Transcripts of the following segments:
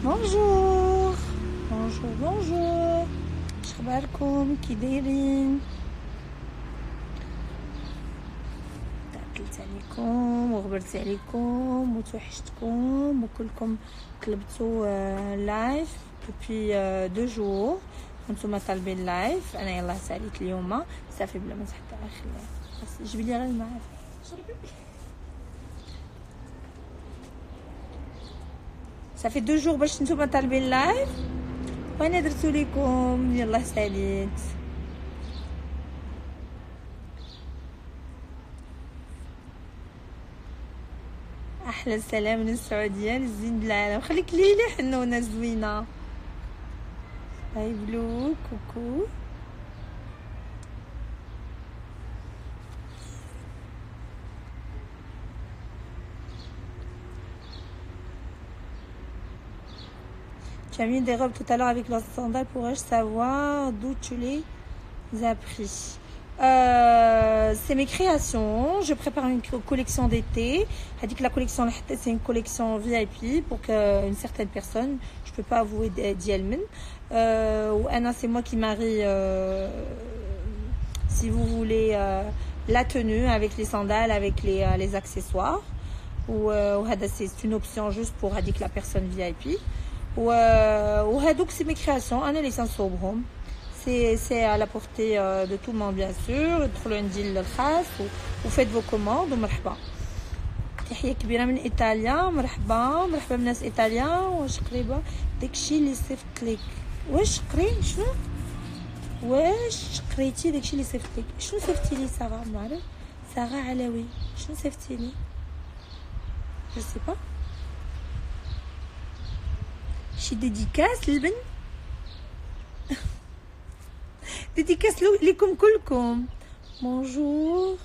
Bonjour. Bonjour, bonjour. شخباركم كي دايرين؟ تاكلت عليكم وغبرت عليكم وتوحشتكم وكلكم طلبتوا لايف depuis 2 jours وانتم طالبين لايف. انا يلاه ساليت اليوم صافي بلا ما تحط اخر بس جيبي لي غير الماء شربي. صافي 2 jours باش نتوما طالبين لايف وانا درتو لكم. يلا ساليت. احلى سلام من السعوديه للزين بالعالم. خليك ليلي حنونه زوينه. هاي بلو كوكو. Tu as mis des robes tout à l'heure avec leurs sandales. Pourrais-je savoir d'où tu les as pris? C'est mes créations. Je prépare une collection d'été. Elle dit que la collection c'est une collection VIP pour une certaine personne. Je peux pas avouer d'Yelmen. Anna, c'est moi qui marie. Si vous voulez la tenue avec les sandales, avec les accessoires. Ou c'est une option juste pour dire que la personne VIP. وهادوك سي مي كرياسيون انا اللي تنصوبهم. سي على بورتي دو تو مون بيان سور. ادخلوا عندي للخاص وفيت فو كوموند. ومرحبا. تحيه كبيره من ايطاليا. مرحبا مرحبا بناس ايطاليا. واش قريبه داكشي اللي صيفط لك؟ واش قري شنو؟ واش قريتي داكشي اللي صيفط لك؟ شنو صيفطتي لي ساره؟ ما عرف. ساره علوي شنو صيفطتي لي؟ جو سي با. شي ديديكاس للبن. ديديكاس ليكم كلكم. بونجور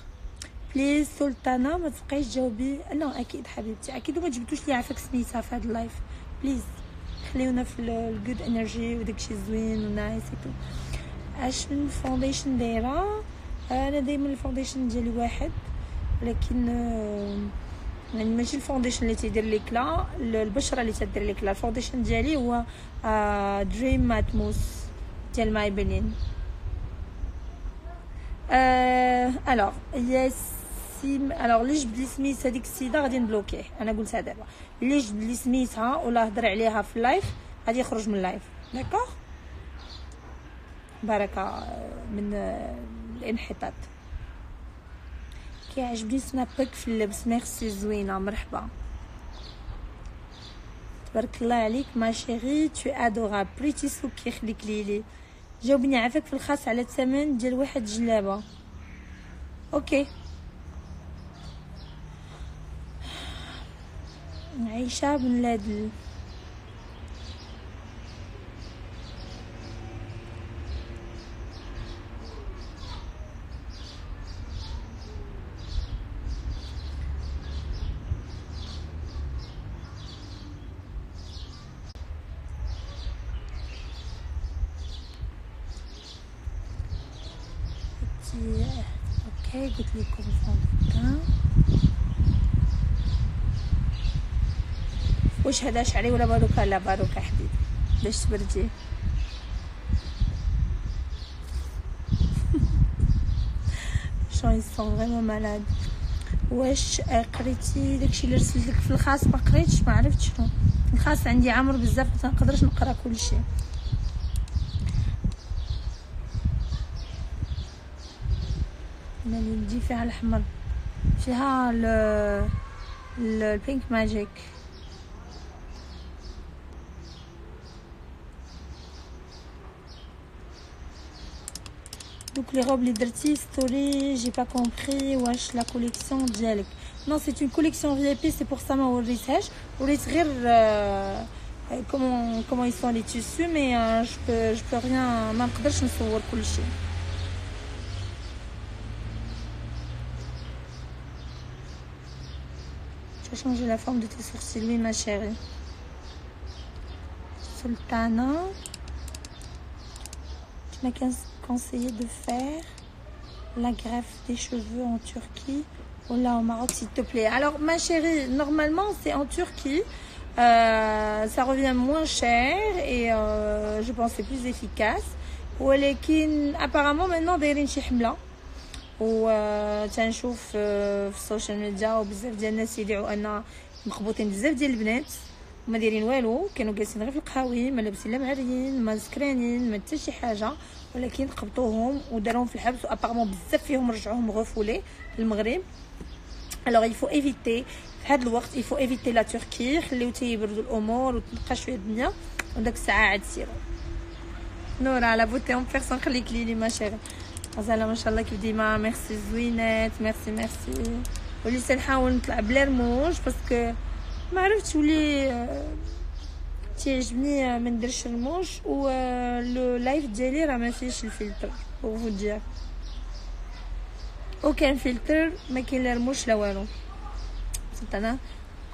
بليز سلطانه ما تبقايش تجاوبي. لا اكيد حبيبتي اكيد. وما جبتوش لي عافاك سميتها في هذا اللايف بليز. خليونا في الجود انرجي وداكشي زوين ونايس تو. اش من فاونديشن دايره؟ انا دايما الفاونديشن ديالي واحد ولكن يعني ماشي الفاونديشن اللي تيدير ليك لا البشره اللي تدير ليك لا. الفاونديشن ديالي هو دريم ماتموس ديال مايبلين. الوغ ياسين. الوغ اللي جبد لي سميت هذيك السيده غادي نبلوكيه. انا قلتها دابا اللي جبد لي سميتها ولا هضر عليها في اللايف غادي يخرج من اللايف. داكوغ. بركه من الانحطاط. كيعجبني سنابك في اللبس. ميرسي زوينه. مرحبا. تبارك الله عليك ما شيري. تو ادورابل. بريتي سوكي يخليك ليلي. جاوبني عافاك في الخاص على الثمن ديال واحد جلابه. اوكي. عيشه بن لادل. اوكي قلت لكم فوندوتان. واش هذا شعري ولا باروكا؟ لا باروكا حبيبي باش تبردي. شون يسون فريمون مالاد. واش قريتي داكشي اللي رسلت لك في الخاص؟ ما قريتش ما عرفت شنو الخاص. عندي عمر بزاف ما تنقدرش نقرا كلشي. اللي ندي فيها الاحمر فيها البينك ماجيك. دوك لي روب اللي درتي ستوري جي با كومبري. واش لا كوليكسيون ديالك؟ نو سي اون كوليكسيون في اي بي. سي بور سا ما وريتهاش. وريت غير comment ils sont les tissus mais je peux rien. ما نقدرش نصور كلشي. changer la forme de tes sourcils. Oui ma chérie. Sultana, tu m'as conseillé de faire la greffe des cheveux en Turquie ou là au Maroc s'il te plaît. Alors ma chérie, normalement c'est en Turquie. Ça revient moins cher et je pense c'est plus efficace. ولكن apparemment maintenant دايرين شي حمله وتنشوف في السوشيال ميديا وبزاف ديال الناس يدعوا ان مخبوطين بزاف ديال البنات وما دايرين والو، كانوا جالسين غير في القهاوي، ما لابسين لا معريين ما سكرانين ما حتى شي حاجه، ولكن قبطوهم وداروهم في الحبس وابارمون بزاف فيهم رجعوهم غفولي للمغرب. alors il faut éviter في هذا الوقت il faut éviter la Turquie، خليو تيبردوا الامور وتبقى شويه الدنيا وداك الساعه عاد سيروا. نورا لا بوتي اون بيرسون خليك لي ما شيري غزاله ما شاء الله كيف ديما. ميرسي زوينات ميرسي وليت نحاول نطلع بلا رموش باسكو ما عرفتش ولي تيعجبني ما نديرش رموش و لو لايف ديالي راه ما فيهش الفلتر بوغ فو دير وكان فلتر ما كاين لا رموش لا والو. انا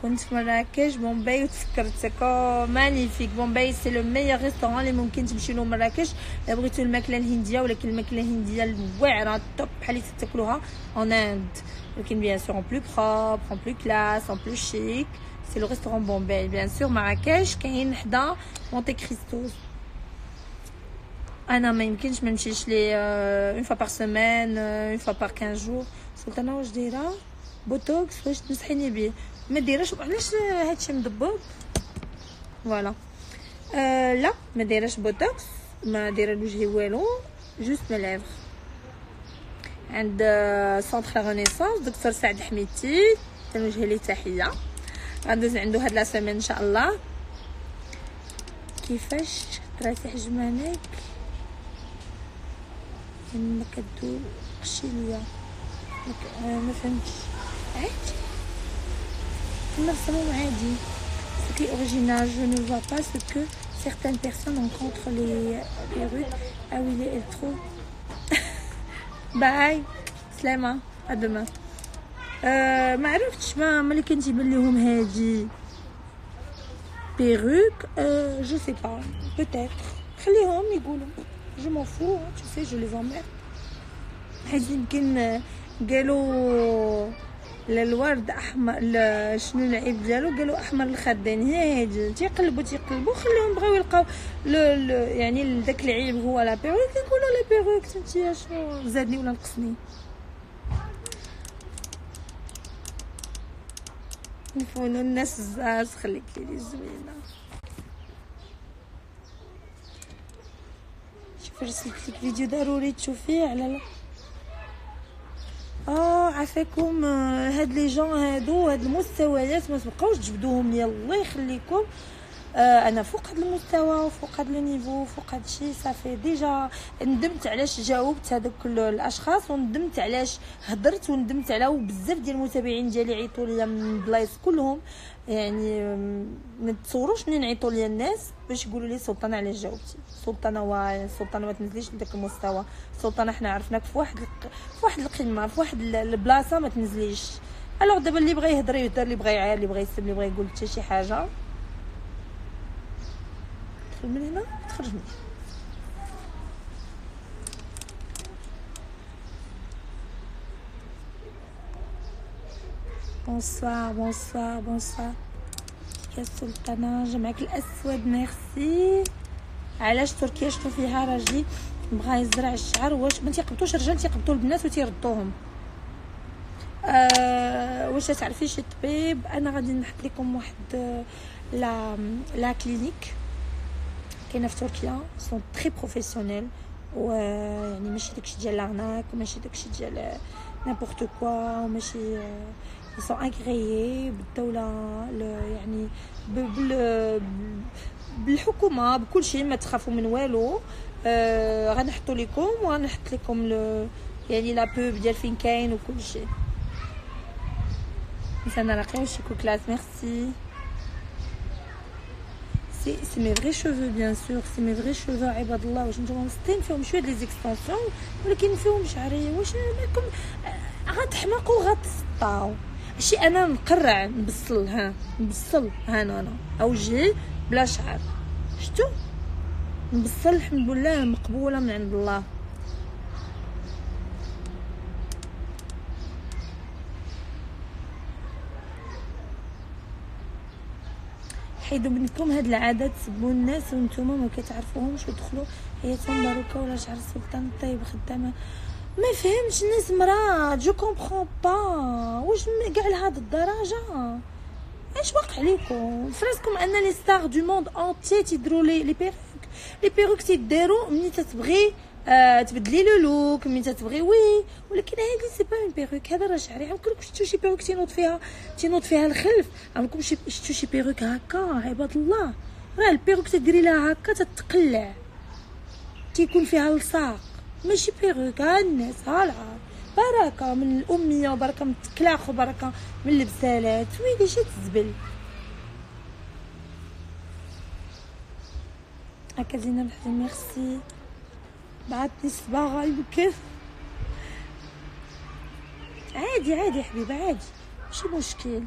كنت في مراكش بومباي وتفكرت سكو مانيفيك. بومباي سي لو ميور ريستورون اللي ممكن تمشي له مراكش الا بغيتو الماكله الهنديه، ولكن الماكله الهنديه الواعره الطوب بحال اللي تاكلوها en Inde، ولكن bien sûr en plus propre en plus classe en plus chic. c'est le restaurant Bombay bien sûr. مراكش كاين حدا مونتي كريستو. انا ما يمكنش ما نمشيش لي اون فوا بار سيمين اون فوا بار 15 جور. سلطانه واش دايره بوتوكس واش تنصحيني بيه؟ ما دايراش علاش هادشي مضبوط فوالا. لا ما دايراش بوتوكس، ما دايره لوجهي والو، جوست مي ليفر. عند سونتر رينيسانس دكتور سعد حميتي تنوجه ليه تحيه، غندوز عنده هاد لا سيمين ان شاء الله. كيفاش درتي حجمانك ما كدوقش ليا؟ ما فهمتش. عادي نرسمهم عادي سكي اوريجينال. je ne vois pas ce que certaines personnes rencontrent les perruques. ah oui elle est trop باي سلامه ادما. ما عرفتش ما اللي كان تيبان لهم هادي بيروك. je sais pas peut-être خليهم يقولوا je m'en fous tu sais je les emmerde. حيت يمكن قالوا الورد احمر شنو العيب ديالو؟ قالوا احمر الخدين. هي هادي تيقلبوا خليهم بغاو يلقاو يعني داك العيب هو لا بيروك يقولوا لا بيروك. انتيا شنو زادني ولا نقصني؟ نفونوا الناس الزاز خليك لي زوينه. شوفي رسلت لك فيديو ضروري تشوفيه على عافاكم. هاد لي جون هادو هاد المستويات ما تبقاوش تجبدوهم ليا الله يخليكم. انا فوق هاد المستوى وفوق هاد لو نيفو فوق هاد الشيء صافي ديجا. ندمت علاش جاوبت هذوك الاشخاص وندمت علاش هضرت وندمت على وبزاف ديال المتابعين ديالي عيطوا ليا من بلايص كلهم. يعني ما تصوروش منين عيطوا ليا الناس باش يقولوا لي سلطانه علاش جاوبتي. سلطانه سلطانه ما تنزليش لذاك المستوى. سلطانه حنا عرفناك في واحد القمه في واحد البلاصه ما تنزليش. الوغ دابا اللي بغى يهضر يهضر، اللي بغى يعاير، اللي بغى يسب، اللي بغى يقول حتى شي حاجه تدخل من هنا تخرج من هنا. بونسوار يا سلطانه جمعك الاسود ميرسي. علاش تركيا شفتو فيها راجلي بغا يزرع الشعر واش ما تيقبطوش الرجال تيقبطوا البنات وتيردوهم؟ واش تعرفي شي طبيب؟ انا غادي نحط لكم واحد لا كلينيك كاينه في تركيا سون تري بروفيسيونيل ويعني ماشي داكشي ديال لارناك وماشي داكشي ديال نيمبورط كوا وماشي sont agréés بالدوله يعني بالحكومه بكل شيء. ما تخافوا من والو. غنحطوا لكم وغنحط لكم يعني لا بوب ديال فين كاين وكل شيء. نسانا نلاقيو شي كوكلاس ميرسي. سي مي فري شوفو بيان سور سي مي فري شوفو عباد الله. واش نتوما مسطين فيهم شويه لي زيكستونسيون ولكن فيهم شعريه؟ واش راكم غتحماقوا غتسطاو؟ شي انا نقرع نبصل انا اوجهي بلا شعر شتو نبصل الحمد لله مقبوله من عند الله. حيدوا منكم هاد العادات، تسبوا الناس وانتم ما كتعرفوهمش ودخلوا حياتهم باروكه ولا شعر السلطان الطيب خدامه. ما فهمتش الناس مرات جو كومبرون با واش كاع لهاد الدرجه. اش واقع عليكم فراسكم ان لي ستار دو موند اونتي تيديروا لي بيروك تيداروا ملي تتبغي تبدلي لو لوك ملي تتبغي وي، ولكن هادي سي با اون بيروك. هذا راه شعري. عمركم شفتوا شي بيروك تينوض فيها الخلف؟ عمركم شفتوا شي بيروك هكا عباد الله؟ راه البيروك تديري لها هكا تتقلع تيكون فيها الصاق، ماشي بيروك. ها الناس ها بركه من الاميه وبركه من التكلاخ وبركه من البسالات. ويلي شي تزبل هكا. زينب الحزين ميرسي بعثني الصباغه يمكن. عادي حبيبه عادي ماشي مشكل.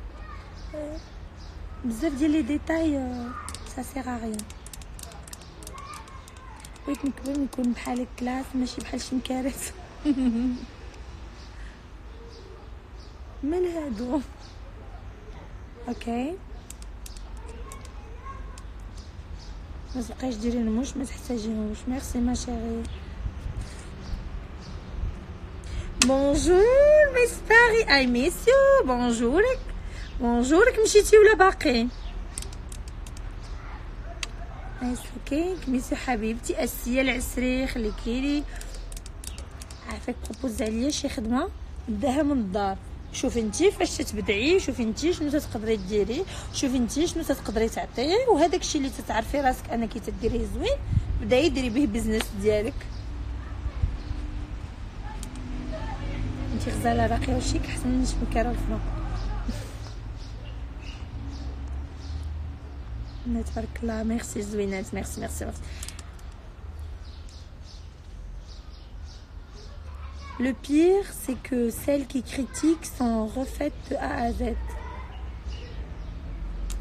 بزاف ديال لي ديتاي سا سيغ ا ريان. بغيت نكبر نكون بحالك كلاس ماشي بحال شي مكارث. مال هادو اوكي ما تبقايش ديري الموش ما تحتاجيهمش. ميرسي ما شيري. بونجور ميس باري اي ميسيو. بونجورك مشيتي ولا باقي؟ نايس لوكينغ ميسيو حبيبتي. اسيا العسري خليكيلي عافاك. بروبوز عليا شي خدمه نبداها من الدار. شوفي انتي فاش تتبدعي، شوفي انتي شنو تقدري ديري، شوفي انتي شنو تقدري تعطيه، وهذاك الشيء اللي تتعرفي راسك انك تديريه زوين بداي ديري به بيزنس ديالك. انتي غزاله راقيه وشيك احسن من شمكاره الفرن. تبارك الله. ميرسي زوينات. ميرسي. Le pire, c'est que celles qui critiquent sont refaites de A à Z.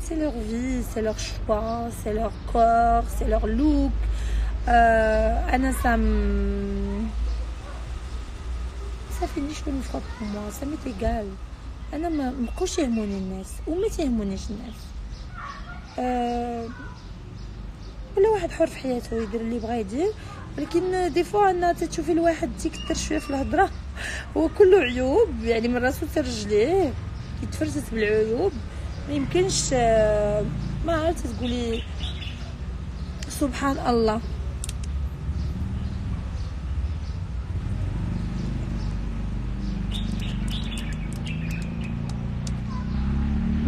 C'est leur vie, c'est leur choix, c'est leur corps, c'est leur look. Anna, ça finit je me frappe pour moi, ça m'est égal. Anna, ما بقاوش يهموني الناس وما تيهمونيش الناس. ولا واحد حر في حياته يدير اللي بغا يدير، ولكن دي فوا ان تشوفي الواحد تيكثر شويه في الهضره هو كله عيوب، يعني من راسو حتى رجليه يتفرست بالعيوب. ما يمكنش ما عرفت تقولي سبحان الله.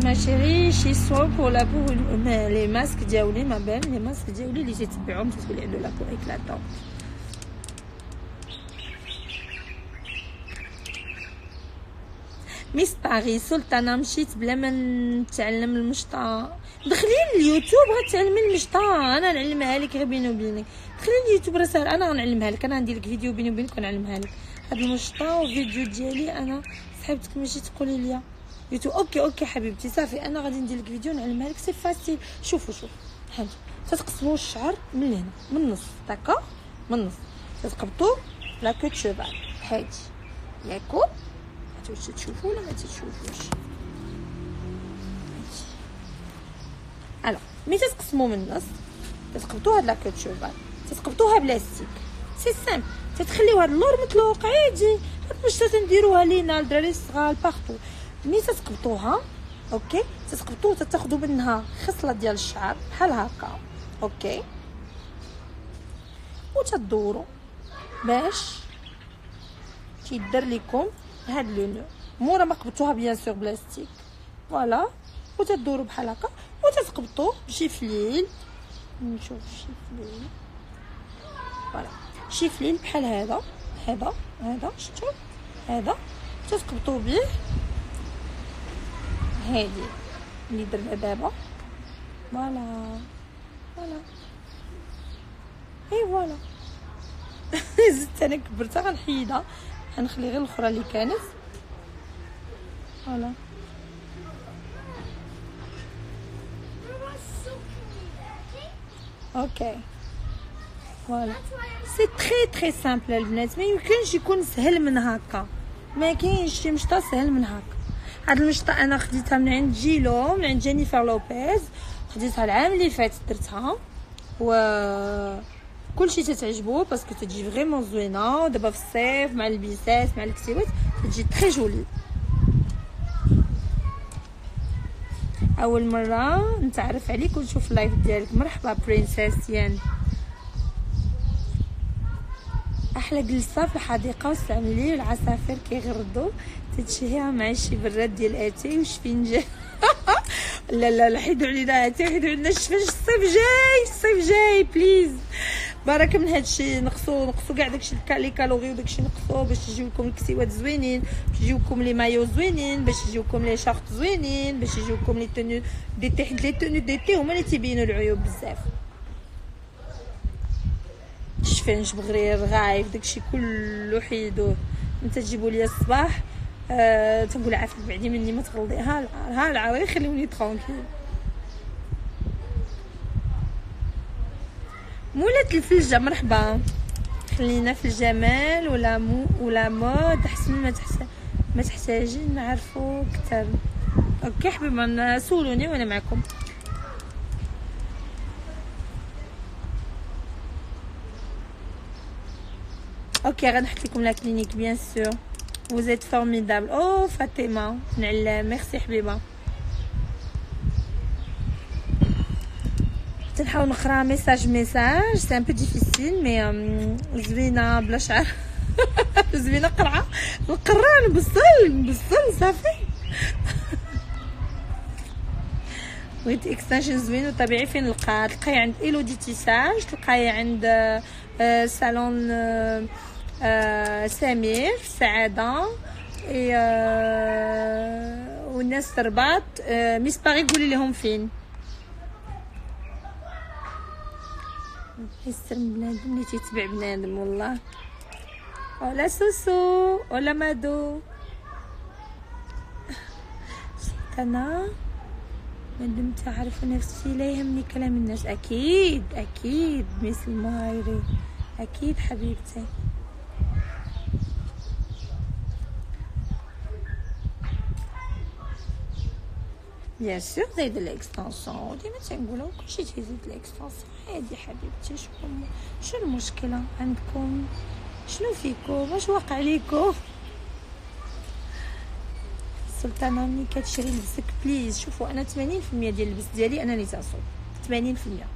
ما chérie chez soi pour la peau les masques دياولي ما بان لي ماسك دياولي اللي تتبعهم تتولي عنده لا بو اكلاتون. ميس باري سلطانه مشيت بلا ما نتعلم المشطه. دخلي اليوتيوب غتعلمي المشطه، انا نعلمها لك غير بيني وبينك. دخلي اليوتيوب راه ساهل، انا غنعلمها لك. انا غندير لك فيديو بيني وبينك ونعلمها لك هاد المشطه وفيديو ديالي. انا صاحبتك ماشي تقولي لي يوتيوب. اوكي حبيبتي صافي انا غادي ندير لك فيديو نعلمها لك. سي فاسيل. شوفوا هادي تتقسموا الشعر من هنا من النص داكوغ، من النص تتقبطوا لا كوت شوفال هادي ياكو. واش تشوفوا ولا ما تشوفوش؟ الو مي تتقسموا من النص تتقبطوا هاد لا كوت شوفال تتقبطوها بلاستيك. سي سامبل. تتخليو هاد اللور مطلوق عادي. هاد واش تنديروها لينا الدراري الصغار بارطو. ملي تتقبطوها اوكي تتقبطوا تاخذوا منها خصله ديال الشعر بحال هكا اوكي وتدوروا باش تيدير لكم هاد لونو. مورا ما قبطوها بيان سور بلاستيك فوالا وتدوروا بحال هكا وتتقبطوا بشي فليل. نشوف شي فليل فوالا شي فليل بحال هذا شفتوا هذا تتقبطوا به. هادي اللي درنا دابا فوالا اي فوالا. زدت انا كبرتها غنحيدها غنخلي غير الاخرى اللي كانت فوالا. اوكي فوالا سي تري سامبل البنات. ما يمكنش يكون سهل من هكا، ما كاينش شي مشطه سهل من هكا. هاد المشطه انا خديتها من عند جيلو من عند جينيفر لوبيز خديتها العام اللي فات درتها و كلشي تتعجبو باسكو تجي فريمون زوينه. دابا في الصيف مع البيسات مع الكسيوات تجي تري جولي. اول مره نتعرف عليك ونشوف اللايف ديالك. مرحبا برنسيس يان. احلى جلسه في الحديقه واستعملي العصافير كيغردوا تتشهيها مع شي براد ديال اتاي وشفنجان. لا لا لا حيدوا علينا اتاي حيدوا علينا الشفنج. الصيف جاي الصيف جاي بليز. بركه من هادشي نقصوا كاع داكشي لي كالوري وداكشي نقصوه باش يجيو لكم الكسيوات زوينين، باش يجيوكم لي مايو زوينين، باش يجيوكم لي شورت زوينين، باش يجيوكم لي تونو دي تي. حيت لي تونو دي تي هما اللي تيبينوا العيوب بزاف. الشفنج بغرير غايف داكشي كله حيدوه. انت تجيبوا لي الصباح تنقول عافاك بعدي مني ما تغلطي. ها العوي خليوني ترونكيل. مولات الفلجه مرحبا. خلينا في الجمال ولا مود احسن ما تحتاجين نعرفو اكثر. اوكي حبيبه سولوني وانا معكم. اوكي غنحط لكم لا كلينيك بيان سور. vous êtes formidable. او فاطمه نعلام ميرسي حبيبه. تنحاول نقرا ميساج سي ان بو ديفيسيل مي زوينه بلا شعر. زوينه قرعه نقرا نبصل صافي. بغيت اكستنشن زوين وطبيعي. فين نلقاه؟ تلقاي عند ايلودي تيساج، تلقاي عند صالون سمير سعاده والناس الرباط. ميس باغي قولي لهم فين. يسلم بنادم اللي تيتبع بنادم والله. ولا سوسو ولا مادو. انا ما دمت اعرف نفسي لا يهمني كلام الناس. اكيد ميس المهايري اكيد حبيبتي. بيان سور زيد الاكستنسيون. ديما تنقولوا كلشي تيزيد الاكستنسيون عادي حبيبتي. شو المشكله عندكم؟ شنو فيكم؟ واش واقع ليكم؟ سلطانه ملي كتشري لبسك بليز. شوفوا انا 80% ديال اللبس ديالي انا اللي تنصوب 80%.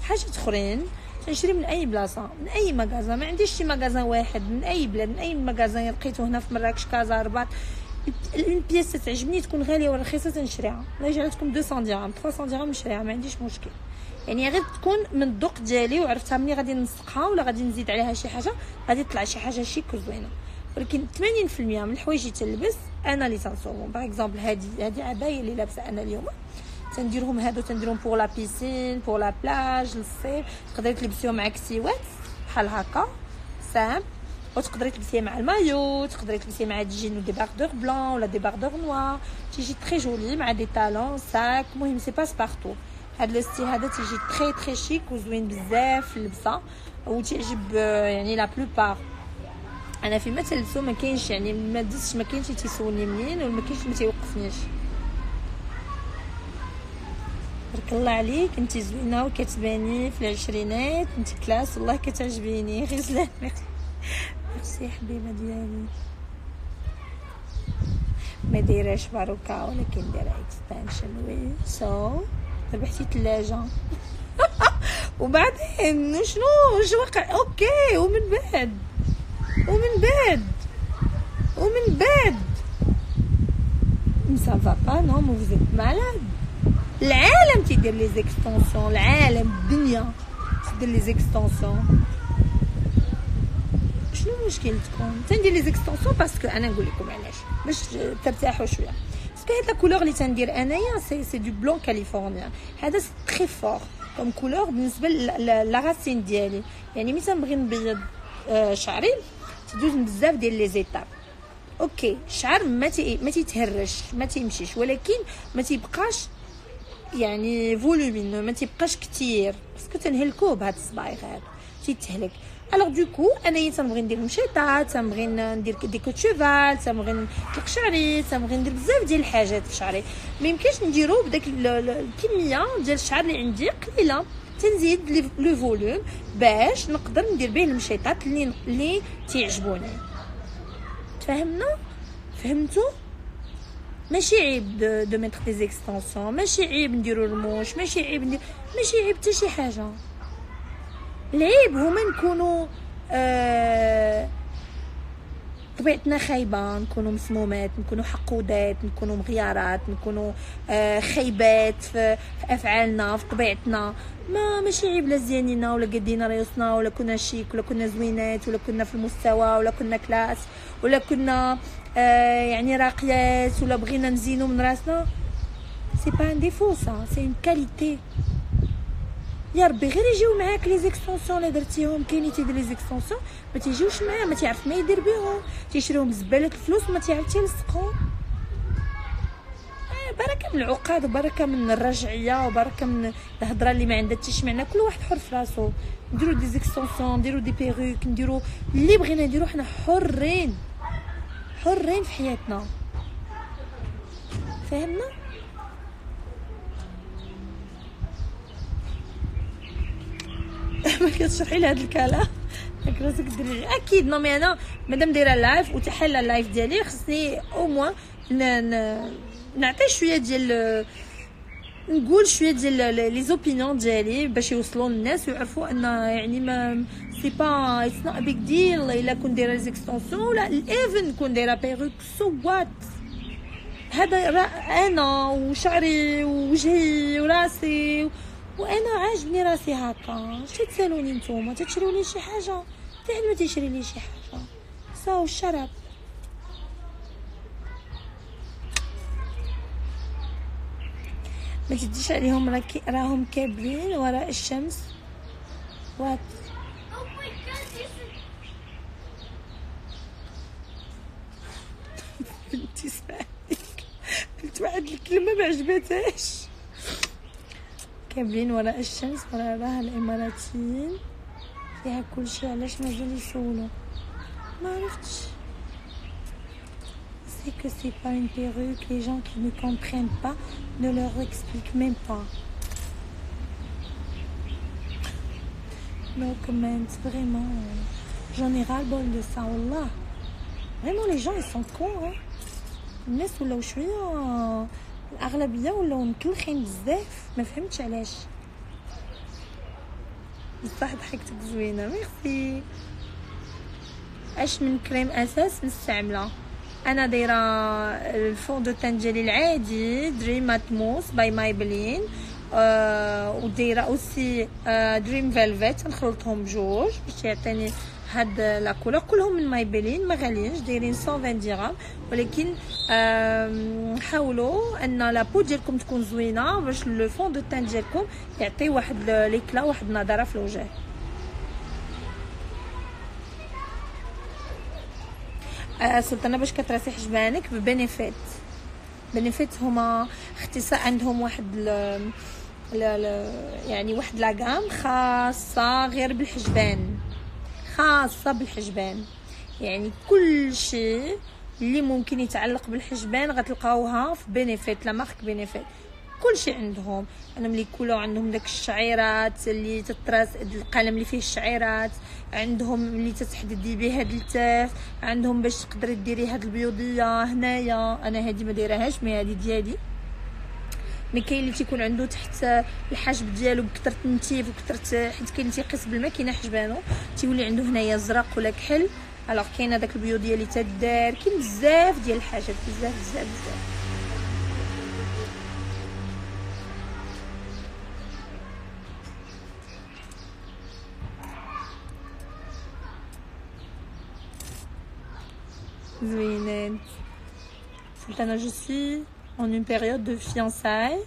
حاجات اخرين تنشري من اي بلاصه من اي مغازا. ما عنديش شي مغازا واحد. من اي بلاد من اي مغازا لقيته هنا في مراكش كازا رباط اون بياس تعجبني تكون غاليه ولا رخيصه تنشريها. الله يجعلكم 200 درهم 300 درهم نشريها ما عنديش مشكل. يعني غير تكون من الذوق ديالي وعرفتها ملي غادي نسقها ولا غادي نزيد عليها شي حاجه غادي تطلع شي حاجه شيك وزوينه. ولكن 80% من الحوايج اللي تلبس انا اللي تنصوبهم. باغ اكزومبل هادي عبايه اللي لابسه انا اليوم تنديرهم هادو تنديرهم بور لا بيسين بور لا بلاج للصيف. تقدري تلبسيهم مع كسيوات بحال هكا سام، وتقدري تلبسيه مع المايو، تقدري تلبسيه مع دي جين دي باردور بلون ولا دي باردور نوار. تيجي تري جولي مع دي طالون ساك. المهم سي باس بارتو. هاد لو ستيل هذا تيجي تري شيك وزوين بزاف في اللبسه وتعجب يعني لا بلوبار. انا فيما تلبسو ما كاينش يعني ما دزتش ما كاينش تيسولني منين ولا ما كاينش ما تيوقفنيش. بارك الله عليك انت زوينه وكتباني في العشرينات. انت كلاس والله كتعجبيني. غزلان ميرسي حبيبه ديالي. ما دايراش باروكا ولكن دايره اكستنشن وي سو ربحتي ثلاجه. وبعدين شنو واش واقع؟ اوكي ومن بعد مسافا با نو مو فوزيت مالاد. العالم تيدير لي زيكستونسيون. العالم الدنيا تدير لي زيكستونسيون. شنو مشكلتكم؟ تندير لي زيكستونسيون باسكو انا نقول لكم علاش باش ترتاحوا شويه. باسكو هاد لا كولور اللي تندير انايا سي دو بلون كاليفورنيان. هذا سي تري فور كوم كولور بالنسبه لا راسين ديالي. يعني ملي تنبغي نبيض شعري تدوز بزاف ديال لي زيتاب. اوكي الشعر ما تيتهرش ما تيمشيش ولكن ما تيبقاش يعني فولومين ما تيبقاش كتير باسكو تنهلكوه بهاد الصبايغ هادو تيتهلك. الوغ دوكو انايا تنبغي ندير مشيطات، تنبغي ندير دي كوت شوفال، تنبغي نطلق شعري، تنبغي ندير بزاف ديال الحاجات في شعري. ما يمكنش نديرو بداك الكميه ديال الشعر اللي عندي قليله، تنزيد لو فوليوم باش نقدر ندير به المشيطات اللي تيعجبوني. فهمتوا؟ ماشي عيب دو ميتر دي زيكستونسيون، ماشي عيب نديرو رموش، ماشي عيب حتى شي حاجه. العيب هما نكونوا طبيعتنا خايبه، نكونوا مسمومات، نكونوا حقودات، نكونوا مغيارات، نكونوا خايبات في افعالنا، في طبيعتنا. ماشي عيب لا زيانينا ولا قدينا ريوسنا ولا كنا شيك ولا كنا زوينات ولا كنا في المستوى ولا كنا كلاس ولا كنا يعني راقيات ولا بغينا نزينو من راسنا. سي با ان ديفو، سا سي اون كاليتي. يا ربي غير يجيو معاك لي زيكستونسيون اللي درتيهم. كاين تيدير لي زيكستونسيون ما تيجيوش معاه، ما تيعرف ما يدير بهم، تيشريهم بزباله الفلوس وما تيعرف يلصقهم. بركه من العقاد وبركه من الرجعيه وبركه من الهضره اللي ما عندها حتى شي معنى. كل واحد حر في راسو، نديرو دي زيكستونسيون، نديرو دي بيروك، نديرو اللي بغينا نديرو، حنا حرين في حياتنا. فهمنا؟ ما كتشرحي لي هذا الكلام ياك راسك ديري اكيد. نو مي انا مادام دايره لايف وتحل اللايف ديالي خصني او موان نعطي شويه ديال، نقول شويه ديال لي زوبينيون ديالي باش يوصلوا للناس ويعرفوا ان يعني ما سي با اتس نوت ا بيج ديل الا كون دايره زيكستونسيون ولا ايفن كون دايره بيروك. سو وات، هذا انا وشعري ووجهي وراسي وانا عاجبني راسي هكا. اش تسالوني نتوما؟ تشريو لي شي حاجه؟ حتى حد ما تيشري لي شي حاجه. ساو الشراب ما تديش عليهم، راهم كابرين وراء الشمس. وات بنتي سمعتك قلت واحد الكلمه ما عجبتهاش. كابرين وراء الشمس وراها الاماراتيين، فيها كل شيء. علاش مازال يسولوا؟ ما عرفتش. C'est que c'est pas une perruque, les gens qui ne comprennent pas ne leur expliquent même pas. No comment, vraiment. J'en ai ras-le-bol de ça, wallah. Vraiment les gens ils sont cons, hein. الناس ولاو شويه، الاغلبيه ولاو مكلخين بزاف، ما فهمتش علاش. بصح ضحكتك زوينه، ميرسي. اش من كريم اساس نستعملها انا؟ دايره الفون دو تان ديالي العادي دريم اتموس باي مايبلين، ودايره اوسي دريم فيلفيت، نخلطهم بجوج باش يعطيني هاد لا كولور. كلهم من مايبلين، ما غاليينش، دايرين 120 درهم، ولكن حاولوا ان لا بو ديالكم تكون زوينه باش لو فون دو تان ديالكم يعطي واحد ليكلا، واحد النضاره في الوجه. سلطانه باش كتراسي حجبانك ببنيفيت. بنيفيت هما اختصاص، عندهم واحد يعني واحد لاغام خاصه غير بالحجبان، خاصه بالحجبان. يعني كل شيء اللي ممكن يتعلق بالحجبان غتلقاوها في بنيفيت، لا مارك بنيفيت. كل شيء عندهم. انا ملي كلوا عندهم داك الشعيرات اللي تتراس، القلم اللي فيه الشعيرات، عندهم اللي تتحددي به هاد التاف، عندهم باش تقدري ديري هاد البيوضيه هنايا. انا هادي ما دايرهاش، مي هادي ديالي. مي كاين اللي تيكون عنده تحت الحاجب ديالو بكثره النتيف وكثره، حيت كاين اللي تيقيس بالماكينه حجبانو تيولي عنده هنايا زرق ولا كحل. الوغ كاين هذاك البيوضيه اللي تدار. كاين بزاف ديال الحاجات، بزاف بزاف بزاف. زوينين. Sultana, je suis en une période de fiançailles.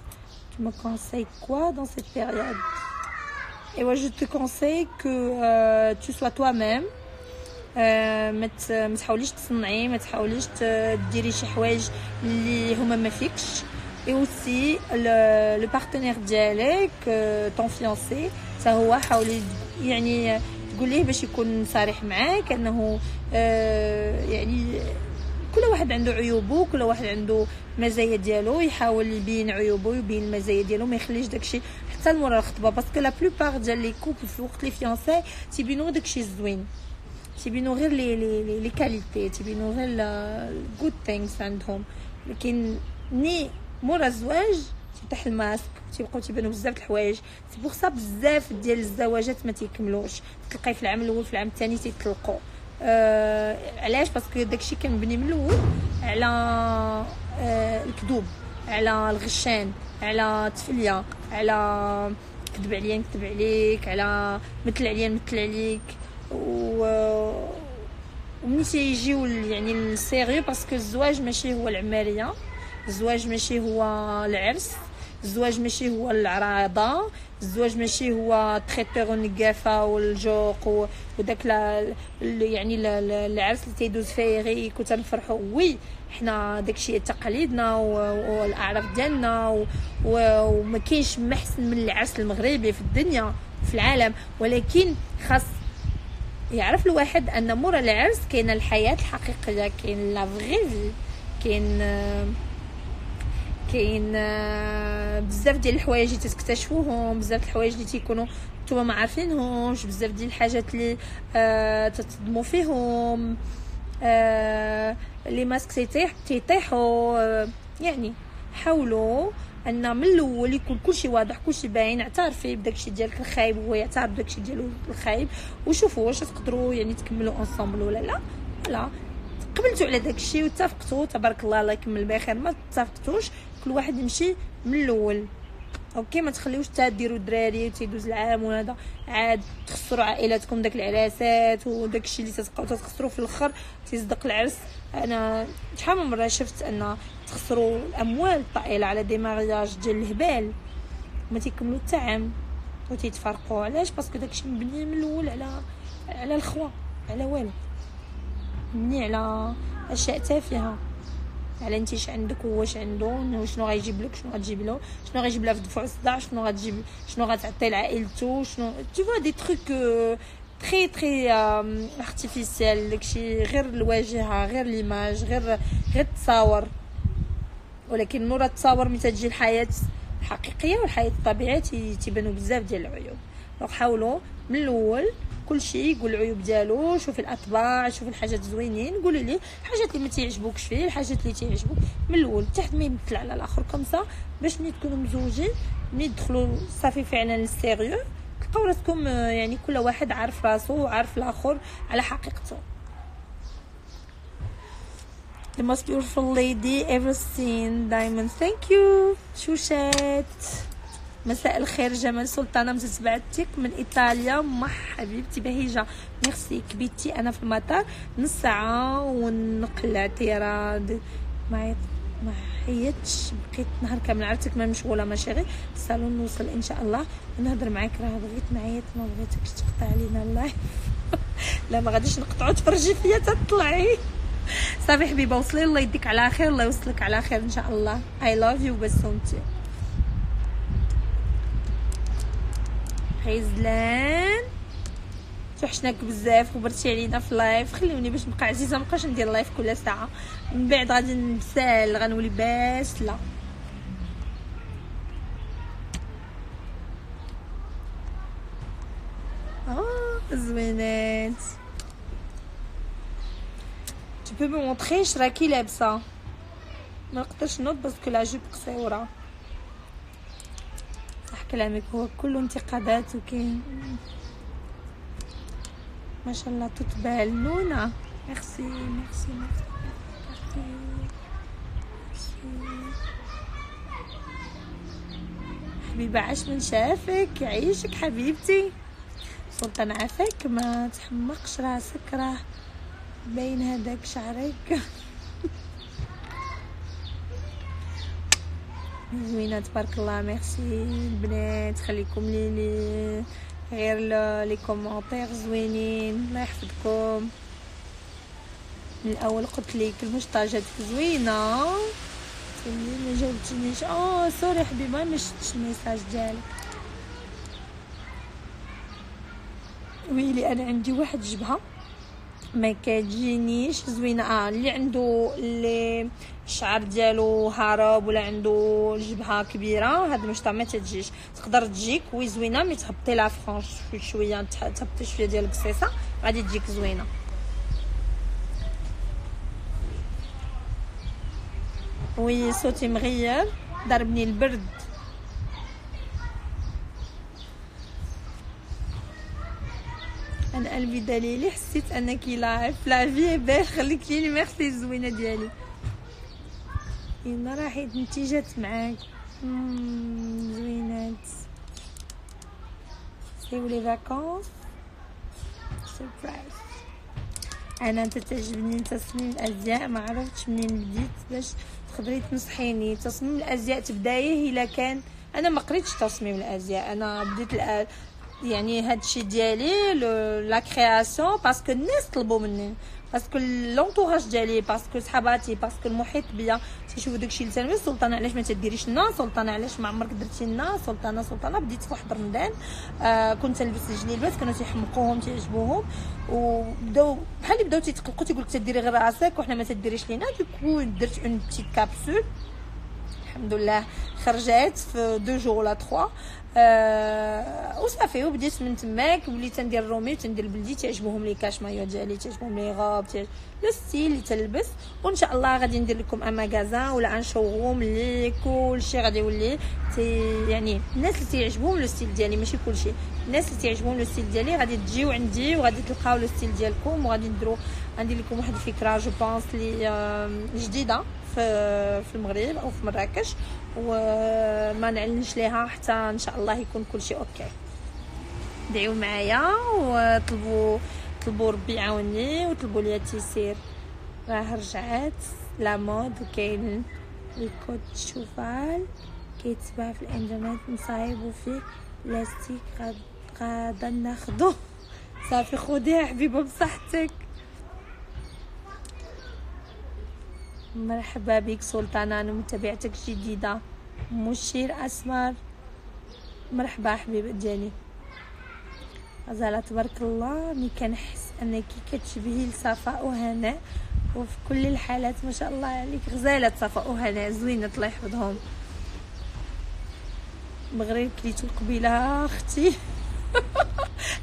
Tu me conseilles quoi dans cette période? Et ouais, je te conseille que tu sois toi-même. ما تحاوليش تصنعي، ما تحاوليش ديري شي حوايج اللي هما ما فيكش. et aussi le partenaire ديالك ton fiancé حتى هو حاولي يعني تقول ليه باش يكون صريح معاك انه يعني كل واحد عنده عيوبه، كل واحد عنده مزايا ديالو، يحاول يبين عيوبه ويبين المزايا ديالو، ما يخليش داكشي حتى لمورا الخطبه. باسكو لا بلوبار ديال لي كوبل في وقت لي فيونساي تيبينوا داكشي الزوين، تيبينوا غير لي كاليتي، تيبينوا غير الجود ثينكس عندهم. لكن ني مورا الزواج تفتح الماسك تيبقاو تيبانوا بزاف د الحوايج. سي بوغ سا بزاف ديال الزواجات ما تيكملوش، تلقاي في العام الاول في العام الثاني تيطلقوا. علاش؟ باسكو داكشي كان مبني من الاول على الكذوب، على الغشان، على التفليه، على كذب عليا نكذب عليك، على مثل عليا نمثل عليك. ومني تيجيو يعني السيريو، باسكو الزواج ماشي هو العماريه، الزواج ماشي هو العرس، الزواج ماشي هو العراضه، الزواج ماشي هو تريتور ونقافه والجوق وداك يعني العرس اللي تيدوز فيه غير كنت نفرحوا. وي حنا داكشي تقاليدنا والاعراف ديالنا وما كاينش محسن من العرس المغربي في الدنيا في العالم. ولكن خاص يعرف الواحد ان مورا العرس كاينه الحياه الحقيقيه، كاين لا فغي، كاين بزاف ديال الحوايج اللي تكتشفوهم، بزاف الحوايج اللي تيكونوا نتوما ما عارفينهمش، بزاف ديال الحاجات اللي تتصدموا فيهم، لي ماسك تيطيحوا. يعني حاولوا ان من الاول يكون كلشي واضح، كلشي باين، اعترفي بداكشي ديالك الخايب وهو يعترف بداكشي ديالو الخايب، وشوفوا واش تقدروا يعني تكملوا انصامبل ولا لا. لا قبلتوا على داكشي واتفقتوا تبارك الله، الله يكمل بخير. ما اتفقتوش كل واحد يمشي من الاول. اوكي، ما تخليوش حتى ديروا الدراري وتيدوز العام وهذا عاد تخسروا عائلاتكم داك العراسات وداكشي اللي تتبقاو تخسروا في الاخر تيصدق العرس. انا شحال من مره شفت ان تخسروا الاموال الطائله على دي مارياج ديال الهبال ما تيكملوا حتى عام وتيتفرقوا. علاش؟ باسكو داكشي مبني من الاول على الخوا، على والو، مبني على اشياء تافهه، على انت اش عندك واش عنده، شنو غيجيب لك، شنو غتجيب له، شنو غيجيب لها في دفع الصداع، شنو غتجيب، شنو غتعطي لعائلته، شنو tu vois des trucs très très artificiel. داكشي غير الواجهه، غير ليماج، غير التصاور. ولكن مورا التصاور ملي تجي الحياه الحقيقيه والحياه الطبيعيه تيبانوا بزاف ديال العيوب. دونك حاولوا من الاول كلشي يقول العيوب ديالو، شوفي الاطباع، شوفي الحاجات زوينين، قولي لي الحاجات اللي ما تعجبوكش فيه، الحاجات اللي تعجبوك من الاول حتى ما يمثل على الاخر. كومسا باش ملي تكونوا مزوجين ملي يدخلوا صافي فعلا السيريو تلقاو راسكم يعني كل واحد عارف راسو وعارف الاخر على حقيقته. The most beautiful lady ever seen. Diamond. Thank you. شوشات. مساء الخير جمال سلطانه متتبعتك من ايطاليا. حبيبتي بهيجه ميرسي كبيتي. انا في المطار نص ساعه ونقل الاعتراض. ما حيتش بقيت نهار كامل عرفتك ما مشغوله ماشي غير الصالون نوصل ان شاء الله ونهضر معاك. راه بغيت نعيط ما بغيتكش تقطع علينا اللايف. لا ما غاديش نقطعوا، تفرجي فيا تطلعي. صافي حبيبه وصلي، الله يديك على خير، الله يوصلك على خير ان شاء الله. I love you بسمتي. حيزلان توحشناك بزاف وبرتي علينا في اللايف. خليوني باش نبقى عزيزه، مابقاش ندير لايف كل ساعه، من بعد غادي نسال غنولي باسله. زوينات. tu peux me montrer اش راكي لابسه؟ ما نقدرش نوض باسكو لا جوب قصيره. صح كلامك، هو كله انتقادات وكاين ما شاء الله تتبال نونا. ميرسي ميرسي ميرسي. حبيبه عاش من شافك، يعيشك حبيبتي. سلطان عافاك، ما تحمقش راسك، راه باين هذاك شعرك. زوينه تبارك الله. ميرسي البنات، خليكم لي غير لي كومونتير زوينين، الله يحفظكم. من الاول قلت لك المشطاجات زوينه اللي ما جاوبتنيش. سوري حبيبه ما شفتش الميساج ديالك. ويلي انا عندي واحد جبهه ما كتجينيش زوينه. اللي عنده اللي الشعر ديالو هارب ولا عنده الجبهه كبيره، هاد المشطه ما تجيش. تقدر تجيك وي زوينه، مي تهبطي لا فرونش شويه، تهبطي شويه ديال القصيصه غادي تجيك زوينه. وي صوتي مغير، ضربني البرد. انا قلبي دليلي، حسيت انك لايف لافي باش خليك لي ميرسي الزوينه ديالي. يلا راحت نتيجه معاك زوينات. سيو لي فاكونس سيربرايز. انا تعجبني تصميم الازياء، ما عرفتش منين بديت باش تقدري تنصحيني. تصميم الازياء تبدايه الا كان انا ما قريتش تصميم الازياء، انا بديت يعني هادشي ديالي لا كرياسيون باسكو الناس طلبوا مني، باسكو لونطوراج ديالي، باسكو صحاباتي، باسكو المحيط بيا تيشوفوا داكشي اللي تنلبس. سلطانه علاش ما تديريش لنا؟ سلطانه علاش ما عمرك درتي لنا؟ سلطانه بديت في واحد رمضان كنت نلبس الجليبات كانوا تيحمقوهم تيعجبوهم، وبداو بحال بداو تيتقلقوا تيقول لك تديري غير راسك وحنا ما تديريش لينا. دوكو درت اون بتيت كابسول الحمد لله، خرجت في 2 جور ولا 3 وصافي. وبديت من تماك وليت تندير الرومي وتندير البلدي، تعجبهم لي كاش مايو ديالي، تعجبهم لي غوب، لو ستيل اللي تلبس. وان شاء الله غادي ندير لكم ان ماغازان ولا ان شوروم اللي كلشي غادي يولي يعني الناس اللي تيعجبهم لو ستيل ديالي، ماشي كلشي، الناس اللي تيعجبهم لو ستيل ديالي غادي تجيو عندي وغادي تلقاو لو ستيل ديالكم، وغادي ندير لكم واحد الفكره جو بونس لي جديده في المغرب او في مراكش، وما نعلنش ليها حتى ان شاء الله يكون كلشي اوكي. دعيو معايا طلبوا ربي يعاوني، وطلبوا لي التيسير. راه رجعت لا مود، وكاين الكوت شوفال كيتباع في الانترنت نصايبو فيه لاستيك، غادا ناخدو. صافي خديها حبيبه بصحتك. مرحبا بك سلطانه، انا متابعتك جديده. مشير اسمر مرحبا حبيبه ديالي. غزاله تبارك الله، ملي كنحس انك كتشبهي لصفاء وهناء وفي كل الحالات ما شاء الله عليك. غزاله صفاء وهناء زوينه الله يحفظهم. مغرب كليتو قبيله اختي.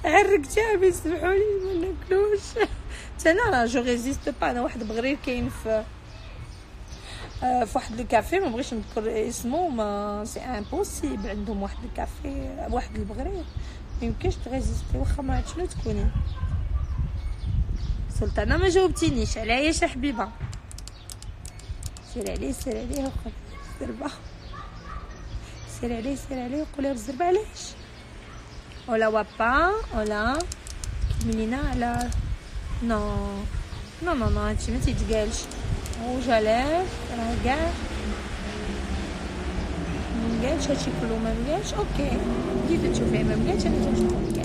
عرقتيها بيسمحوا لي ما ناكلوش. انا جو ريزيست با. انا واحد بغرير كاين في واحد الكافي ما بغيتش نذكر اسمه، ما سي امبوسيبل، عندهم واحد الكافي واحد البغرير ما يمكنش تريزيستي واخا ما عرفتش شنو تكوني. سلطانه ما جاوبتينيش علاش يا حبيبه؟ سير عليه وقول بالزربه، سير عليه وقولها بالزربه. علاش ولا وابا ولا كملينا على نو هادشي ما تيتقالش. وجلاش راه كاع مقالش هادشي كله، ما مقالش اوكي. كيف تشوفيه ما مقالش، انا تنشوفو كاع.